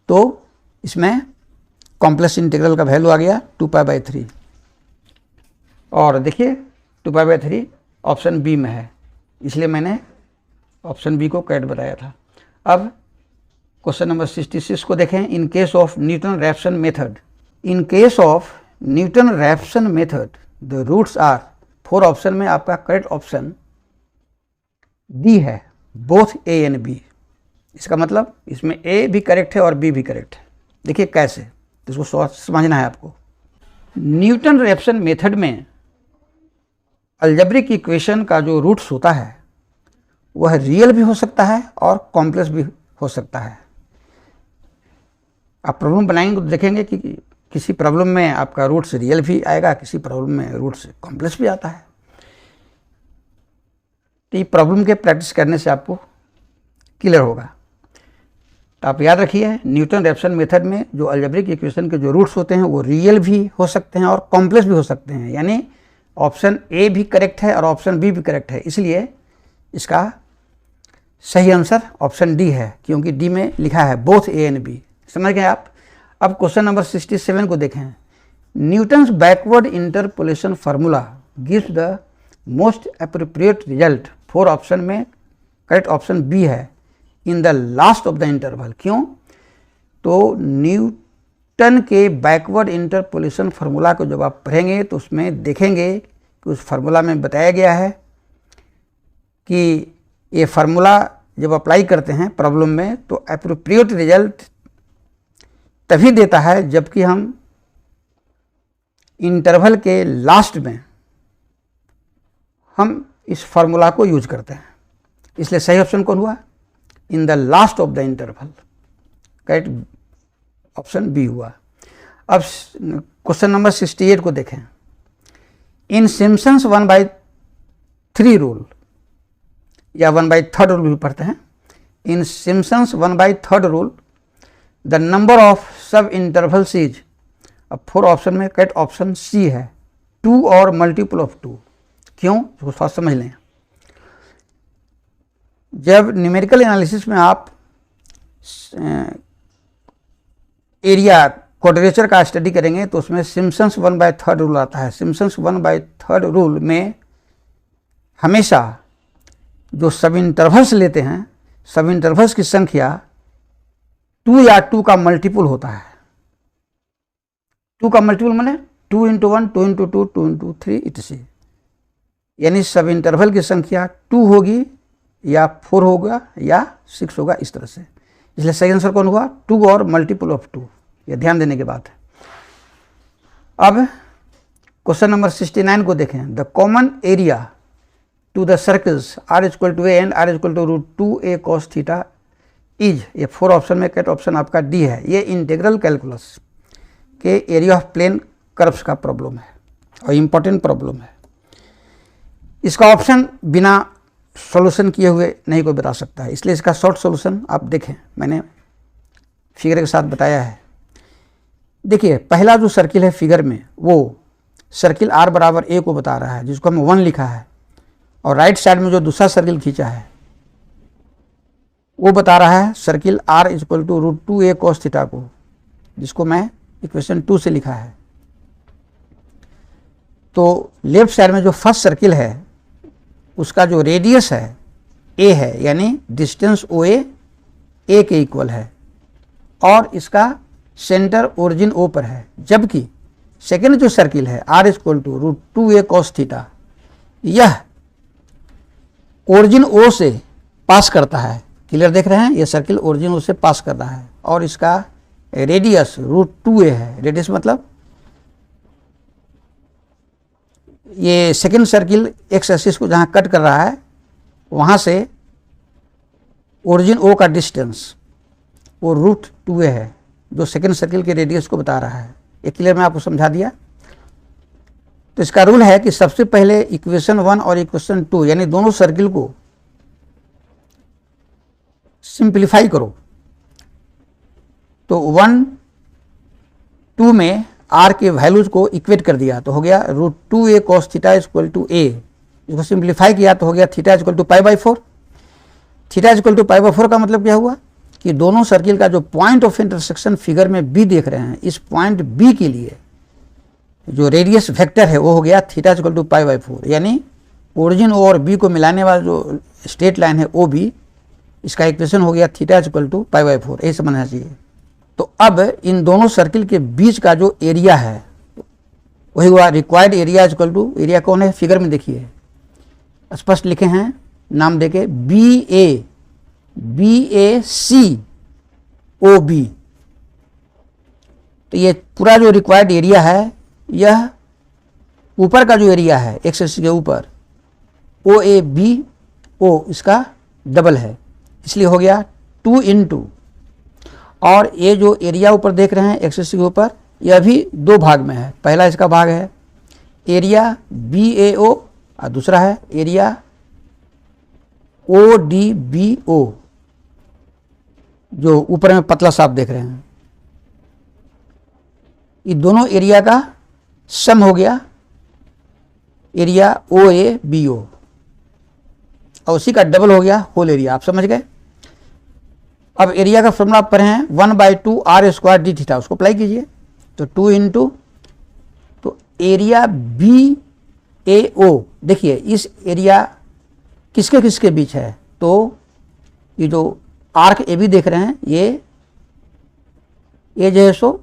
तो इसमें कॉम्प्लेक्स इंटीग्रल का वैल्यू आ गया 2π/3, और देखिए 2π/3 ऑप्शन बी में है, इसलिए मैंने ऑप्शन बी को करेक्ट बताया था। अब क्वेश्चन नंबर 66 को देखें। In case of Newton Raphson method, in case of Newton Raphson method the roots are, 4 option में आपका करेक्ट ऑप्शन डी है, बोथ ए एंड बी। इसका मतलब इसमें ए भी करेक्ट है और बी भी करेक्ट है। देखिए कैसे, तो इसको समझना है आपको। न्यूटन-रैप्सन मेथड में अलजेब्रिक इक्वेशन का जो रूट्स होता है वह रियल भी हो सकता है और कॉम्प्लेक्स भी हो सकता है। आप प्रॉब्लम बनाएंगे तो देखेंगे कि किसी प्रॉब्लम में आपका रूट्स रियल भी आएगा, किसी प्रॉब्लम में रूट्स कॉम्प्लेक्स भी आता है। तो ये प्रॉब्लम के प्रैक्टिस करने से आपको क्लियर होगा। तो आप याद रखिए, न्यूटन-रैप्सन मेथड में जो अलजेब्रिक इक्वेशन के जो रूट्स होते हैं वो रियल भी हो सकते हैं और कॉम्प्लेक्स भी हो सकते हैं, यानी ऑप्शन ए भी करेक्ट है और ऑप्शन बी भी करेक्ट है, इसलिए इसका सही आंसर ऑप्शन डी है, क्योंकि डी में लिखा है बोथ ए एंड बी। समझ गए आप। अब क्वेश्चन नंबर 67 को देखें। Newton's backward interpolation formula gives the most appropriate result, 4 option में करेक्ट ऑप्शन बी है, इन the last of the interval. क्यों? तो न्यूटन के बैकवर्ड इंटरपोलेशन फार्मूला को जब आप पढ़ेंगे तो उसमें देखेंगे कि उस फार्मूला में बताया गया है कि ये फार्मूला जब अप्लाई करते हैं प्रॉब्लम में तो अप्रोप्रिएट रिजल्ट तभी देता है जबकि हम इंटरवल के लास्ट में हम इस फार्मूला को यूज करते हैं, इसलिए सही ऑप्शन कौन हुआ? In the last of the interval, correct option B हुआ। अब क्वेश्चन नंबर 68 को देखें। इन सिम्पसन्स 1/3 रूल या 1/3 रूल भी पढ़ते हैं। In Simpson's 1/3 rule the number of subintervals is, अब 4 ऑप्शन में करेक्ट ऑप्शन सी है, 2 और मल्टीपल ऑफ 2। क्यों? इसको थोड़ा समझ लें। जब न्यूमेरिकल एनालिसिस में आप एरिया क्वाड्रेचर का स्टडी करेंगे तो उसमें सिम्पसन्स 1/3 रूल आता है। सिम्पसन्स 1/3 रूल में हमेशा जो सब इंटरवल्स लेते हैं, सब इंटरवल्स की संख्या 2 या 2 का मल्टीपल होता है। 2 का मल्टीपल माने 2 × 1, 2 × 2, 2 × 3 etc। यानी सब इंटरवल की संख्या 2 होगी या 4 होगा या 6 होगा, इस तरह से। इसलिए सही आंसर कौन हुआ? 2 और मल्टीपल ऑफ 2। यह ध्यान देने की बात है। अब क्वेश्चन नंबर 69 को देखें। The common area to the circles r equal to a and r equal to √2a cos theta is, ये 4 ऑप्शन में कट ऑप्शन आपका डी है। ये इंटीग्रल कैलकुलस के एरिया ऑफ प्लेन कर्व्स का प्रॉब्लम है और इम्पोर्टेंट प्रॉब्लम है। इसका ऑप्शन बिना सॉल्यूशन किए हुए नहीं कोई बता सकता है, इसलिए इसका शॉर्ट सॉल्यूशन आप देखें, मैंने फिगर के साथ बताया है। देखिए पहला जो सर्किल है फिगर में, वो सर्किल r बराबर a को बता रहा है, जिसको हम 1 लिखा है, और राइट साइड में जो दूसरा सर्किल खींचा है वो बता रहा है circle r equal to √2a cos theta को, जिसको मैं इक्वेशन 2 से लिखा है। तो लेफ्ट साइड में जो फर्स्ट सर्किल है उसका जो रेडियस है a है, यानी डिस्टेंस OA a के इक्वल है, और इसका सेंटर ओरिजिन O पर है। जबकि सेकेंड जो सर्किल है r equal to √2a cos theta, यह ओरिजिन O से पास करता है। क्लियर देख रहे हैं? यह सर्किल ओरिजिन O से पास कर रहा है और इसका रेडियस √2a है। रेडियस मतलब ये सेकेंड सर्किल एक्स एक्सिस को जहाँ कट कर रहा है वहाँ से ओरिजिन O का डिस्टेंस वो √2a है, जो सेकेंड सर्किल के रेडियस को बता रहा है। ये क्लियर मैं आपको समझा दिया। तो इसका रूल है कि सबसे पहले इक्वेशन 1 और इक्वेशन 2 यानी दोनों सर्किल को सिंप्लीफाई करो। तो 1, 2 में r के वैल्यूज को इक्वेट कर दिया तो हो गया √2a cos theta equal to a। इसको सिंप्लीफाई किया तो हो गया theta equal to π/4। Theta equal to π/4 का मतलब क्या हुआ कि दोनों सर्किल का जो पॉइंट ऑफ इंटरसेक्शन फिगर में B देख रहे हैं, इस पॉइंट B के लिए जो रेडियस वेक्टर है वो हो गया थीटा इक्वल टू π/4, यानी ओरिजिन O और B को मिलाने वाला जो स्ट्रेट लाइन है OB, इसका इक्वेशन हो गया थीटा इक्वल टू π/4। यही समझना चाहिए। तो अब इन दोनों सर्किल के बीच का जो एरिया है वही हुआ required area equal to, area कौन है फिगर में देखिए स्पष्ट लिखे हैं नाम देके, BAC OB। तो ये पूरा जो रिक्वायर्ड एरिया है, यह ऊपर का जो एरिया है एक्स एक्सिस के ऊपर OABO इसका डबल है, इसलिए हो गया 2 इंटू, और ये जो एरिया ऊपर देख रहे हैं एक्स एक्सिस के ऊपर, यह भी 2 भाग में है। पहला इसका भाग है एरिया BAO और दूसरा है एरिया ODBO, जो ऊपर में पतला सा आप देख रहे हैं। ये दोनों एरिया का सम हो गया एरिया OABO, और उसी का डबल हो गया होल एरिया। आप समझ गए? अब एरिया का फॉर्मूला आप पढ़े हैं 1/2 r² d थीटा, उसको अप्लाई कीजिए तो 2 इंटू, तो एरिया BAO, देखिए इस एरिया किसके किसके बीच है, तो ये जो आर्क AB देख रहे हैं ये जो है सो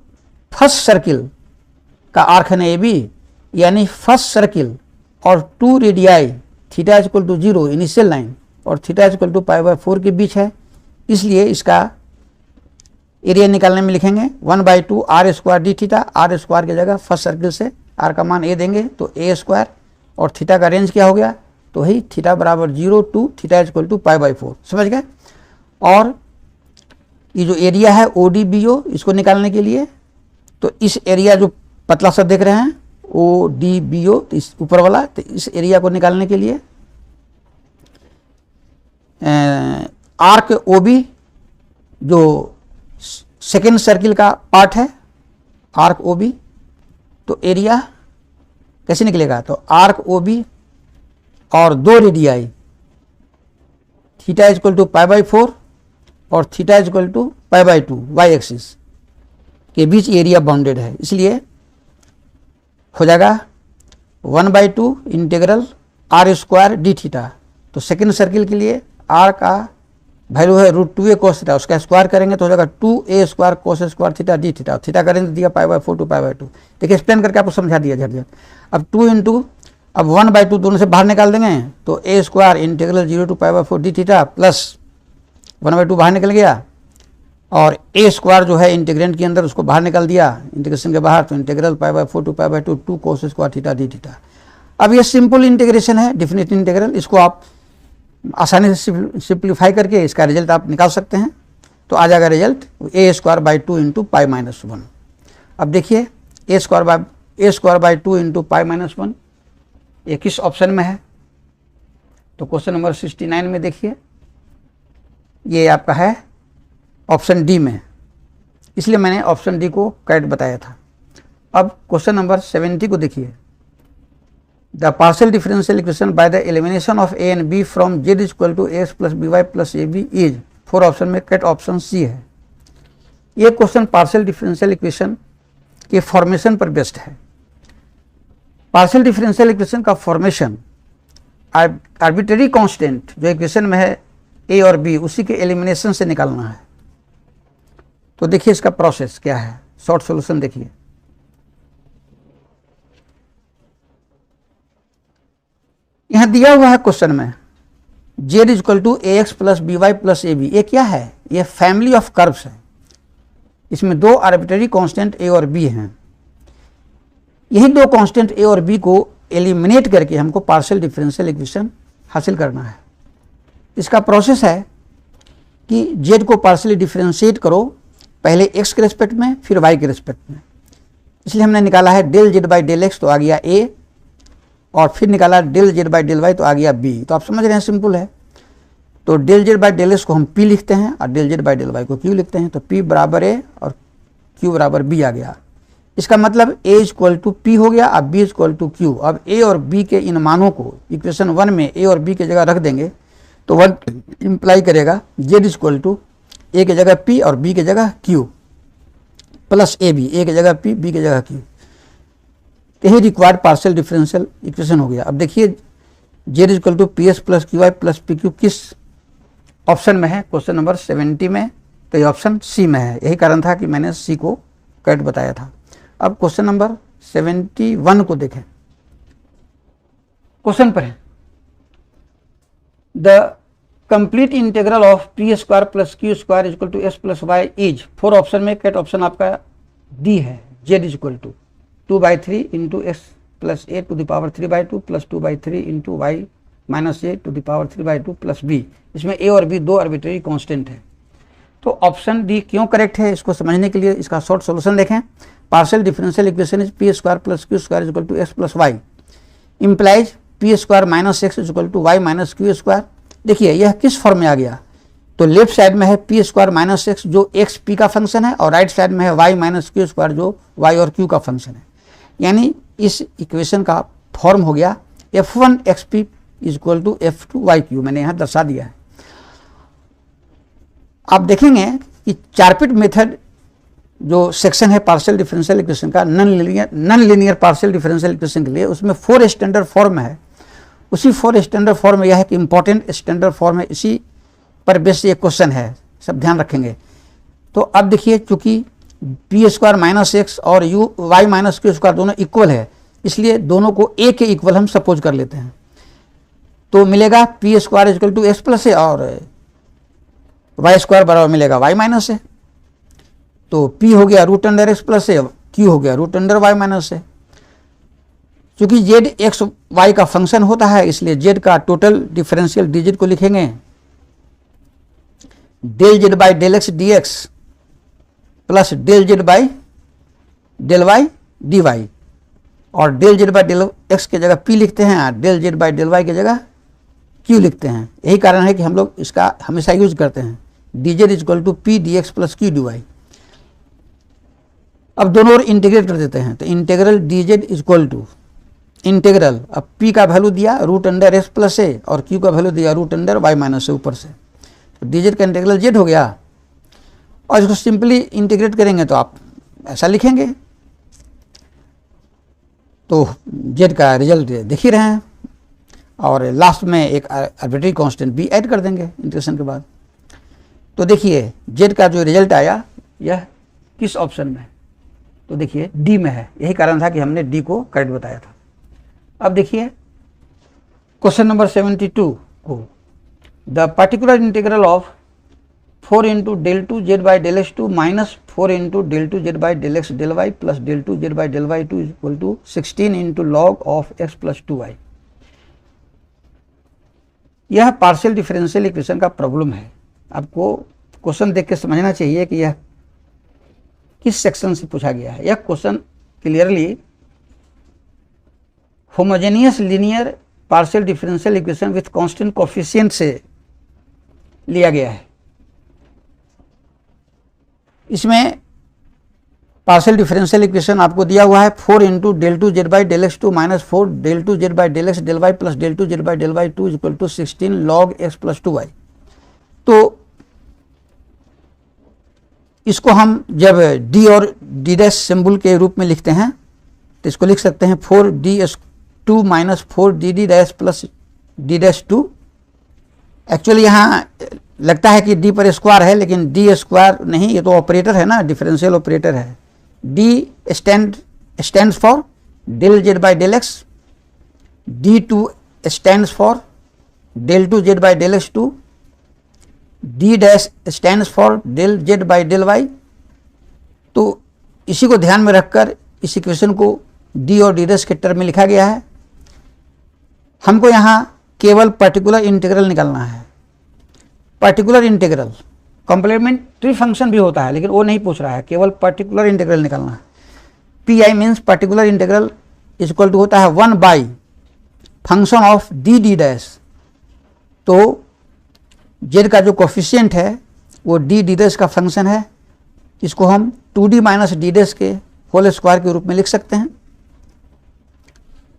फर्स्ट सर्किल का आर्क है ना AB, यानी फर्स्ट सर्किल और 2 radii theta equal to 0 initial line और थीटा इक्वल टू π/4 के बीच है। इसलिए इसका एरिया निकालने में लिखेंगे 1/2 r² d थीटा। r² की जगह फर्स्ट सर्किल से r का मान a देंगे तो a², और थीटा का रेंज क्या हो गया, तो ही थीटा बराबर 0 टू थीटा इक्वल टू π/4। समझ गए? और ये जो एरिया है ODBO, इसको निकालने के लिए तो इस एरिया जो पतला सा देख रहे हैं ODBO, तो इस ऊपर वाला, तो इस एरिया को निकालने के लिए आर्क OB जो सेकेंड सर्किल का पार्ट है आर्क OB, तो एरिया कैसे निकलेगा, तो आर्क OB और 2 रेडियाई थीटा इक्वल टू π/4 और theta equal to π/2 y axis के बीच एरिया बाउंडेड है, इसलिए हो जाएगा 1/2 इंटीग्रल r² d थीटा। तो सेकेंड सर्किल के लिए r का वैल्यू है √2a cos थीटा, उसका स्क्वायर करेंगे तो हो जाएगा 2a² cos² theta d theta. Theta का रेंज दिया π/4 टू π/2। देखिए एक्सप्लेन करके आपको समझा दिया झट। अब 2 इंटू अब 1/2 दोनों से बाहर निकाल देंगे तो a square integral 0 to π/4 d theta plus 1/2 बाहर निकल गया, और a स्क्वायर जो है इंटीग्रेंट के अंदर उसको बाहर निकाल दिया इंटीग्रेशन के बाहर, तो integral π/4 to π/2 2 cos square theta d theta. अब ये सिंपल इंटीग्रेशन है, डेफिनेट इंटीग्रल, इसको आप आसानी से सिंप्लीफाई करके इसका रिजल्ट आप निकाल सकते हैं। तो आ जाएगा रिजल्ट a²/2 इंटू π-1। अब देखिए a²/2 इंटू π-1 ये किस ऑप्शन में है, तो क्वेश्चन नंबर 69 में देखिए ये आपका है ऑप्शन डी में, इसलिए मैंने ऑप्शन डी को करेक्ट बताया था। अब क्वेश्चन नंबर 70 को देखिए, the partial differential equation by the elimination of A and B from z equal to x plus B Y plus A B is, 4 option में करेक्ट ऑप्शन सी है। ये question partial differential equation के formation पर based है। Partial differential equation का formation arbitrary constant जो equation में है ए और बी, उसी के एलिमिनेशन से निकालना है। तो देखिए इसका प्रोसेस क्या है, शॉर्ट सॉल्यूशन देखिए। यहां दिया हुआ है क्वेश्चन में z equal to A X plus B Y plus A B, ये क्या है, ये फैमिली ऑफ कर्व्स है, इसमें 2 आर्बिट्रेरी कांस्टेंट ए और बी हैं। यही 2 कांस्टेंट ए और बी को एलिमिनेट करके हमको पार्शियल डिफरेंशियल इक्वेशन हासिल करना है। इसका प्रोसेस है कि z को पार्शियली डिफरेंशिएट करो, पहले x के रेस्पेक्ट में फिर y के रेस्पेक्ट में, इसलिए हमने निकाला है del z by del X तो आ गया a, और फिर निकाला del z by del y तो आ गया b। तो आप समझ रहे हैं सिंपल है। तो del z by del X को हम p लिखते हैं और del z by del y को q लिखते हैं, तो p बराबर a और q बराबर b आ गया। इसका मतलब a इक्वल टू p हो गया, अब b इक्वल टू q। अब a और b के इन मानों को इक्वेशन 1 में a और b की जगह रख देंगे तो 1 इंप्लाई करेगा z इक्वल टू a की जगह p और b की जगह q plus a b, a की जगह p b की जगह q। यही रिक्वायर्ड पार्शियल डिफरेंशियल इक्वेशन हो गया। अब देखिए z equal to P S plus Q Y plus P Q किस ऑप्शन में है, क्वेश्चन नंबर 70 में, तो ये ऑप्शन सी में है। यही कारण था कि मैंने सी को करेक्ट बताया था। अब क्वेश्चन नंबर 71 को देखें, क्वेश्चन पर है the complete integral of P square plus Q square equal to S plus Y is, 4 option में करेक्ट ऑप्शन आपका डी है, z equal to 2/3 into X plus A to the power 3/2 plus 2/3 into Y minus A to the power 3/2 plus B. इसमें A और B 2 arbitrary constant है। तो option D क्यों correct है, इसको समझने के लिए इसका शॉर्ट सॉल्यूशन देखें। Partial differential equation is P square plus Q square equal to x plus Y implies P square minus X equal to Y minus Q square. देखिए यह किस फॉर्म में आ गया, तो लेफ्ट साइड में है पी स्क्वायर माइनस एक्स जो x P का फंक्शन है, और राइट साइड में है वाई माइनस क्यू स्क्वायर जो वाई और क्यू का फंक्शन है। यानी इस इक्वेशन का फॉर्म हो गया f1 xp is equal to f2 yq, मैंने यहाँ दर्शा दिया है। आप देखेंगे कि चारपिट मेथड जो सेक्शन है पार्शियल डिफरेंशियल इक्वेशन का, non linear partial differential equation के लिए, उसमें 4 स्टैंडर्ड फॉर्म है। उसी 4 स्टैंडर्ड फॉर्म में यह है कि इंपॉर्टेंट स्टैंडर्ड फॉर्म है, इसी पर बेस ये क्वेश्चन है, सब ध्यान रखेंगे। तो अब देखिए चूंकि पी स्क्वायर माइनस एक्स और U Y minus Q square दोनों इक्वल है, इसलिए दोनों को ए के इक्वल हम सपोज कर लेते हैं। तो मिलेगा p square equal to x plus ए और वाई स्क्वायर बराबर मिलेगा वाई माइनस ए। तो पी हो गया रूट अंडर एक्स प्लस ए, क्यू हो गया रूट अंडर वाई माइनस ए। चूंकि जेड एक्स वाई का फंक्शन होता है, इसलिए जेड का टोटल डिफरेंशियल डी को लिखेंगे del Z by del x d x plus del Z by del y d y, और del Z by del x की जगह पी लिखते हैं और del Z by del y की जगह क्यू लिखते हैं। यही कारण है कि हम लोग इसका हमेशा यूज करते हैं D Z is equal to P D x plus Q D Y. अब दोनों ओर इंटीग्रेट कर देते हैं, तो integral D Z is equal to integral, अब पी का वैल्यू दिया रूट अंडर एक्स प्लस ए और क्यू का वैल्यू दिया root under Y minus A ऊपर से, तो डी जेड का इंटीग्रल जेड हो गया। और इसको सिंपली इंटीग्रेट करेंगे तो आप ऐसा लिखेंगे, तो जेड का रिजल्ट देख ही रहे हैं, और लास्ट में एक आर्बिट्रेरी कांस्टेंट बी ऐड कर देंगे इंटीग्रेशन के बाद। तो देखिए जेड का जो रिजल्ट आया यह किस ऑप्शन में है, तो देखिए डी में है। यही कारण था कि हमने डी को करेक्ट बताया था। अब देखिए क्वेश्चन नंबर 72 को the particular integral of 4 into del two Z by del X two minus 4 into del two Z by del x del Y plus del two Z by del Y two is equal to 16 into log of X plus 2y। यह partial differential equation का problem है। आपको question देख के समझना चाहिए कि यह किस सेक्शन से पूछा गया है। यह question clearly homogeneous linear partial differential equation with constant coefficient से लिया गया है। इसमें पार्शियल डिफरेंशियल इक्वेशन आपको दिया हुआ है 4 into del two Z by del X two minus 4 del two Z by del x del Y plus del two Z by del Y two is equal to 16 log x plus 2y। तो इसको हम जब d और d dash symbol के रूप में लिखते हैं तो इसको लिख सकते हैं 4d2 minus 4dd dash plus d dash 2। Actually यहाँ लगता है कि d पर स्क्वायर है, लेकिन d स्क्वायर नहीं, ये तो ऑपरेटर है ना, डिफरेंशियल ऑपरेटर है। d stands for del Z by del X, d2 stands for del two Z by del X two, d dash stands for del Z by del Y. तो इसी को ध्यान में रखकर इस इक्वेशन को d और d डैश के टर्म में लिखा गया है। हमको यहाँ केवल पर्टिकुलर इंटीग्रल निकालना है। पर्टिकुलर इंटीग्रल कॉम्प्लीमेंट्री फंक्शन भी होता है, लेकिन वो नहीं पूछ रहा है, केवल पर्टिकुलर इंटीग्रल निकालना है। P I means particular integral is equal to होता है 1 by function of D D dash. तो जेड का जो कोफिशिएंट है वो डी डी डैश का फंक्शन है। इसको हम 2d माइनस डी डैश के होल स्क्वायर के रूप में लिख सकते हैं,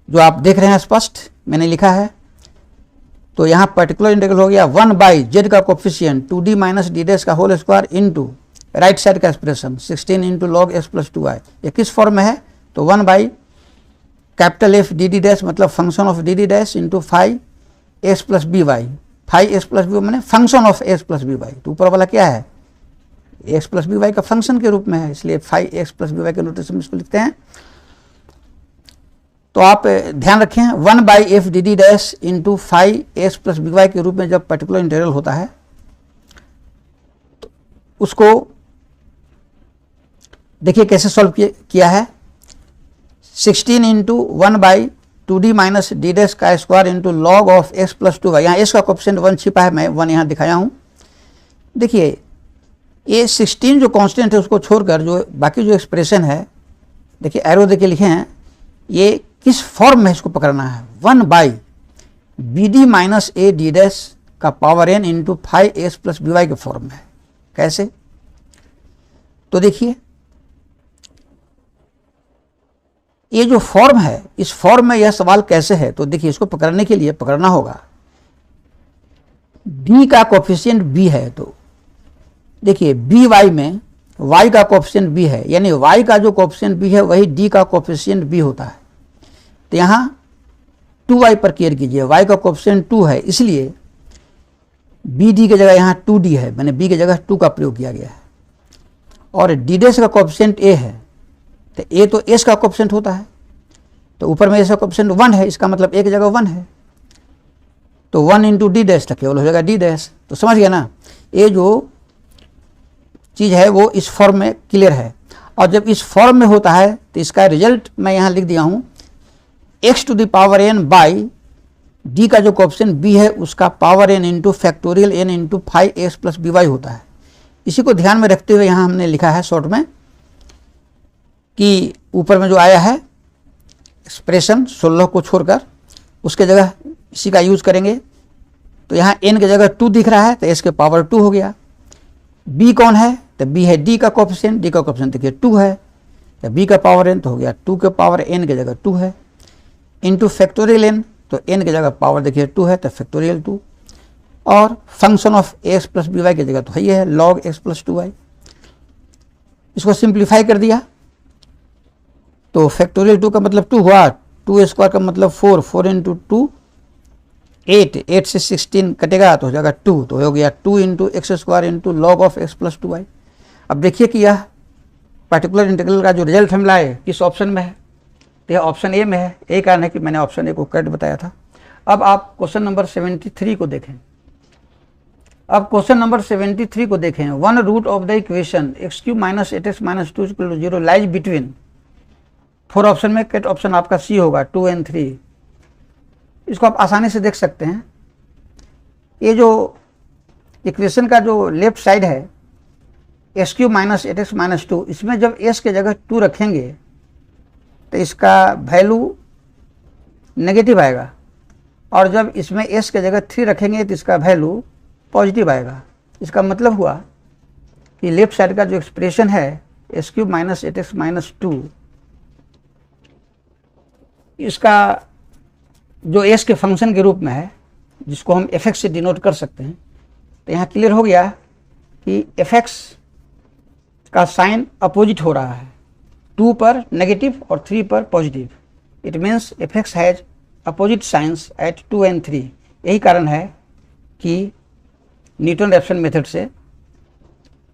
जो आप देख रहे हैं स्पष्ट मैंने लिखा है। तो यहाँ पर्टिकुलर इंटीग्रल हो गया 1 बाई जेड का coefficient 2d minus D dash का whole square into right side का expression 16 into log x plus 2y। ये किस फॉर्म में है? तो 1 by capital F D D dash मतलब function of D D dash into 5x plus B y. 5x plus b मैंने function of x plus B y. तो ऊपर वाला क्या है? x प्लस बी वाई का फंक्शन के रूप में है, इसलिए 5x प्लस बी वाई के नोटेशन में इसको लिखते हैं। तो आप ध्यान रखें 1 by F D D dash into 5x plus B Y के रूप में जब पर्टिकुलर इंटीग्रल होता है तो उसको देखिए कैसे सॉल्व किया है। 16 into 1 by 2d minus D dash का square into log of x plus 2y। यहाँ x का कोएफिशिएंट 1 छिपा है, मैं 1 यहाँ दिखाया हूँ। देखिए ये 16 जो कांस्टेंट है उसको छोड़कर जो बाकी जो एक्सप्रेशन है, देखिए एरो देके लिखे हैं, ये किस फॉर्म में इसको पकड़ना है? 1 by b d minus a d dash का power n into 5x plus B Y के फॉर्म में है। कैसे? तो देखिए ये जो फॉर्म है, इस फॉर्म में यह सवाल कैसे है? तो देखिए इसको पकड़ने के लिए पकड़ना होगा d का कोफिशिएंट b है। तो देखिए बी वाई में y का कोफिशिएंट b है, यानी y का जो कोफिशिएंट b है वही d का कोफिशिएंट b होता है। तो यहाँ 2y पर केयर कीजिए, y का कोफिशिएंट 2 है, इसलिए बी डी की जगह यहाँ 2d है, मैंने b की जगह 2 का प्रयोग किया गया है। और d डैश का कोफिशिएंट a है, तो a तो s का कोफिशिएंट होता है, तो ऊपर में s का कोफिशिएंट 1 है, इसका मतलब a की जगह 1 है। तो 1 इंटू डी डैश तक केवल हो जाएगा d डैश। तो समझ गया ना, ये जो चीज़ है वो इस फॉर्म में क्लियर है। और जब इस फॉर्म में होता है तो इसका रिजल्ट मैं यहाँ लिख दिया हूँ, x to the power n by d का जो कोफिशिएंट b है उसका power n into factorial n into 5x plus B Y होता है। इसी को ध्यान में रखते हुए यहाँ हमने लिखा है शॉर्ट में कि ऊपर में जो आया है एक्सप्रेशन 16 को छोड़कर उसके जगह इसी का यूज करेंगे। तो यहाँ n की जगह 2 दिख रहा है तो s के पावर 2 हो गया। b कौन है? तो b है d का कोफिशिएंट, d का कोफिशिएंट देखिए 2 है, तो b का पावर n तो हो गया 2 के पावर n की जगह 2 है इंटू फैक्टोरियल n, तो n की जगह पावर देखिए 2 है तो फैक्टोरियल 2, और function of x plus B Y की जगह तो ये है लॉग x प्लस 2y। इसको सिंप्लीफाई कर दिया तो फैक्टोरियल 2 का मतलब 2 हुआ, 2 स्क्वायर का मतलब 4, 4 इंटू 2 8, 8 से 16 कटेगा तो हो जाएगा 2, तो हो गया 2 into x square into log of x plus 2y। अब देखिए कि यह पर्टिकुलर इंटीग्रल का जो रिजल्ट हम लाए किस ऑप्शन में है? तो यह ऑप्शन ए में है। यही कारण है कि मैंने ऑप्शन ए को करेक्ट बताया था। अब आप क्वेश्चन नंबर 73 को देखें। अब क्वेश्चन नंबर 73 को देखें। One root of the equation X cube minus 8x minus 2 equal to 0 lies between 4 option में कट ऑप्शन आपका सी होगा 2 and 3। इसको आप आसानी से देख सकते हैं। ये जो इक्वेशन का जो लेफ्ट साइड है x cube minus 8x minus 2, इसमें जब s के जगह 2 रखेंगे तो इसका वैल्यू नेगेटिव आएगा, और जब इसमें s के जगह 3 रखेंगे तो इसका वैल्यू पॉजिटिव आएगा। इसका मतलब हुआ कि लेफ्ट साइड का जो एक्सप्रेशन है x cube minus 8x minus 2, इसका जो s के फंक्शन के रूप में है जिसको हम fx से डिनोट कर सकते हैं, तो यहाँ क्लियर हो गया कि fx का साइन अपोजिट हो रहा है, 2 पर नेगेटिव और 3 पर positive. It means fx has opposite signs at 2 and 3। यही कारण है कि न्यूटन रैप्सन मेथड से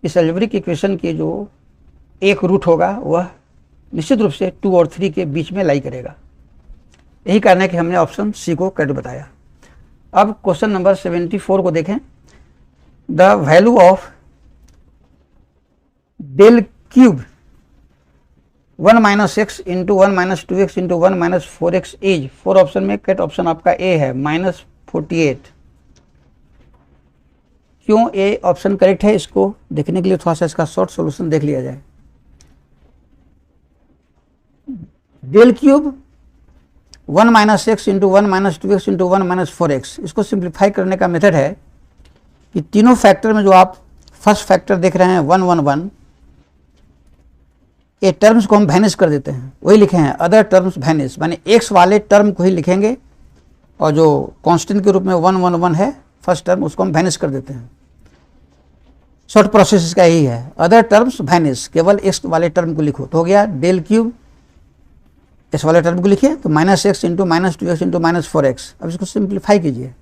इस अलजेब्रिक इक्वेशन की जो एक रूट होगा वह निश्चित रूप से 2 और 3 के बीच में लाई करेगा। यही कारण है कि हमने ऑप्शन सी को करेक्ट बताया। अब क्वेश्चन नंबर 74 को देखें। The value of del cube 1 minus X into 1 minus 2x into 1 minus 4x is 4 option में करेक्ट ऑप्शन आपका ए है -48। क्यों ए ऑप्शन करेक्ट है, इसको देखने के लिए थोड़ा सा इसका शॉर्ट सॉल्यूशन देख लिया जाए। Del cube 1 minus X into 1 minus 2x into 1 minus 4x, इसको सिंप्लीफाई करने का मेथड है कि तीनों फैक्टर में जो आप फर्स्ट फैक्टर देख रहे हैं 1 1 1, ये टर्म्स को हम वैनिश कर देते हैं, वही लिखे हैं अदर टर्म्स वैनिश, माने एक्स वाले टर्म को ही लिखेंगे और जो कांस्टेंट के रूप में 1 1 1 है फर्स्ट टर्म उसको हम वैनिश कर देते हैं। शॉर्ट प्रोसेस इसका यही है, अदर टर्म्स वैनिश, केवल एक्स वाले टर्म को लिखो तो हो गया डेल क्यूब। एक्स वाले टर्म को लिखिए तो -x into minus 2x into minus 4x। अब इसको सिंप्लीफाई कीजिए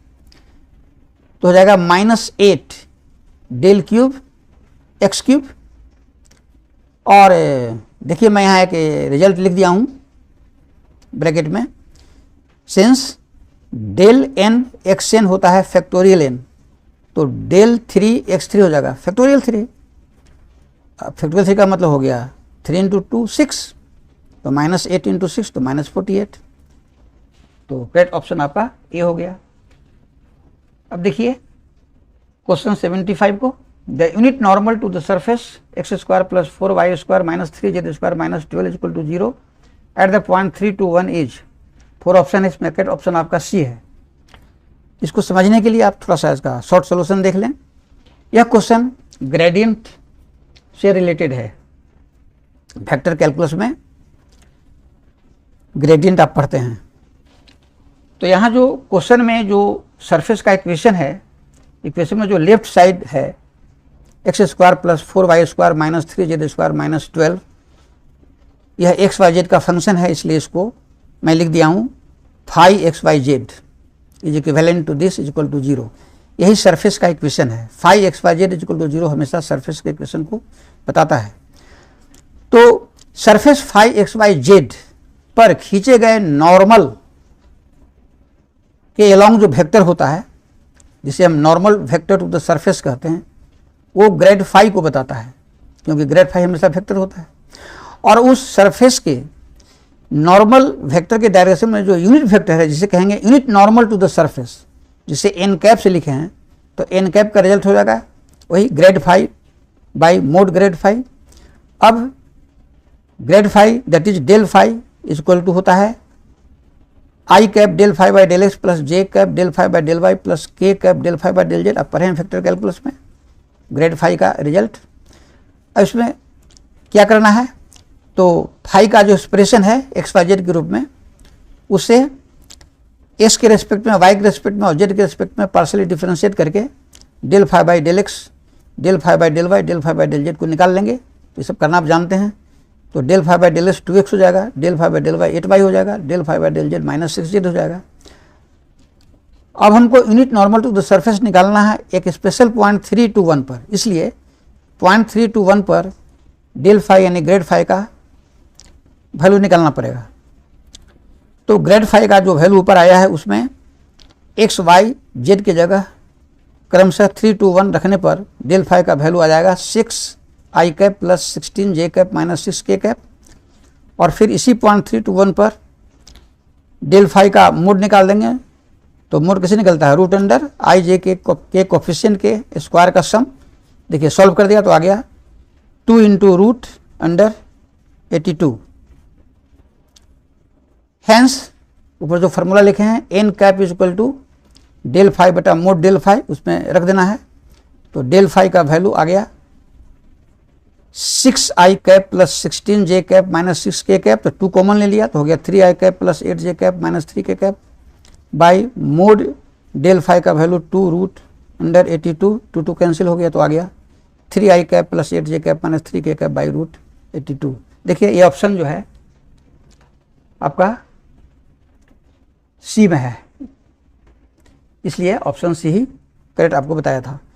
तो हो जाएगा -8 डेल क्यूब एक्स क्यूब। और देखिए मैं यहाँ एक रिजल्ट लिख दिया हूँ ब्रैकेट में, since del n x n होता है फैक्टोरियल n, तो डेल 3 x3 हो जाएगा फैक्टोरियल 3। अब फैक्टोरियल 3 का मतलब हो गया 3 इंटू 2 6, तो -8 इंटू 6 तो -48। तो करेक्ट ऑप्शन आपका ए हो गया। अब देखिए क्वेश्चन 75 को। The unit normal to the surface x square plus 4y square minus 3z square minus 12 equal to 0 at the point 3 to 1 is 4 option है, इसमें करेक्ट ऑप्शन आपका सी है। इसको समझने के लिए आप थोड़ा सा इसका शॉर्ट सॉल्यूशन देख लें। यह क्वेश्चन ग्रेडियंट से रिलेटेड है। वेक्टर कैलकुलस में ग्रेडियंट आप पढ़ते हैं, तो यहाँ जो क्वेश्चन में जो सरफेस का इक्वेशन है, इक्वेशन में जो लेफ्ट साइड है x square plus 4y square minus 3z square minus 12, यह एक्स वाई जेड का फंक्शन है, इसलिए इसको मैं लिख दिया हूँ phi x y z is equivalent to this is equal to 0। यही सरफेस का इक्वेशन है। Phi x y z is equal to 0 हमेशा सरफेस के इक्वेशन को बताता है। तो surface phi x y z पर खींचे गए नॉर्मल के अलोंग जो वेक्टर होता है, जिसे हम normal vector to the surface कहते हैं, वो ग्रेड फाई को बताता है, क्योंकि ग्रेड फाई हमेशा वेक्टर होता है। और उस सरफेस के नॉर्मल वेक्टर के डायरेक्शन में जो यूनिट वेक्टर है, जिसे कहेंगे unit normal to the surface, जिसे एन कैप से लिखे हैं, तो एन कैप का रिजल्ट हो जाएगा वही grad phi by mod grad phi. अब grad phi that is del phi is equal to होता है i cap del phi by del x plus j cap del phi by del Y plus k cap del phi by del z. अब पढ़े हैं vector calculus में grad phi का result. अब इसमें क्या करना है, तो फाई का जो एक्सप्रेशन है एक्स वाई जेड के रूप में, उसे एक्स के रेस्पेक्ट में, वाई के रेस्पेक्ट में और जेड के रेस्पेक्ट में पार्शियली डिफरेंशिएट करके del phi by del x, del phi by del y, del phi by del z को निकाल लेंगे। तो ये सब करना आप जानते हैं। तो del phi by del x 2x हो जाएगा, del phi by del y 8y हो जाएगा, del phi by del z -6z हो जाएगा। अब हमको unit normal to the surface निकालना है एक स्पेशल पॉइंट 3 to 1 पर, इसलिए पॉइंट 3 to 1 पर डेल फाई यानी ग्रेड फाई का वैल्यू निकालना पड़ेगा। तो ग्रेड फाई का जो वैल्यू ऊपर आया है उसमें एक्स वाई जेड की जगह क्रमशः 3 2 1 रखने पर डेल फाई का वैल्यू आ जाएगा 6i cap plus 16j cap minus 6k cap. और फिर इसी पॉइंट 3 2 1 पर डेल फाई का मोड निकाल देंगे। तो मोड कैसे निकलता है, रूट अंडर आई जे के कोफिशिएंट के स्क्वायर का सम। देखिए सॉल्व कर दिया तो आ गया 2 इंटू रूट अंडर 82। हैंस ऊपर जो फार्मूला लिखे हैं n cap is equal to del phi बटा मोड डेल फाई, उसमें रख देना है। तो डेल फाई का वैल्यू आ गया 6i cap plus 16j cap minus 6k cap. तो 2 कॉमन ले लिया तो हो गया 3i cap plus 8j cap minus 3k cap by mod del phi का वैल्यू 2 रूट अंडर 82। 2 कैंसिल हो गया तो आ गया 3i cap plus 8j cap minus 3k cap by root 82। देखिए ये ऑप्शन जो है आपका सी में है, इसलिए ऑप्शन सी ही करेक्ट आपको बताया था।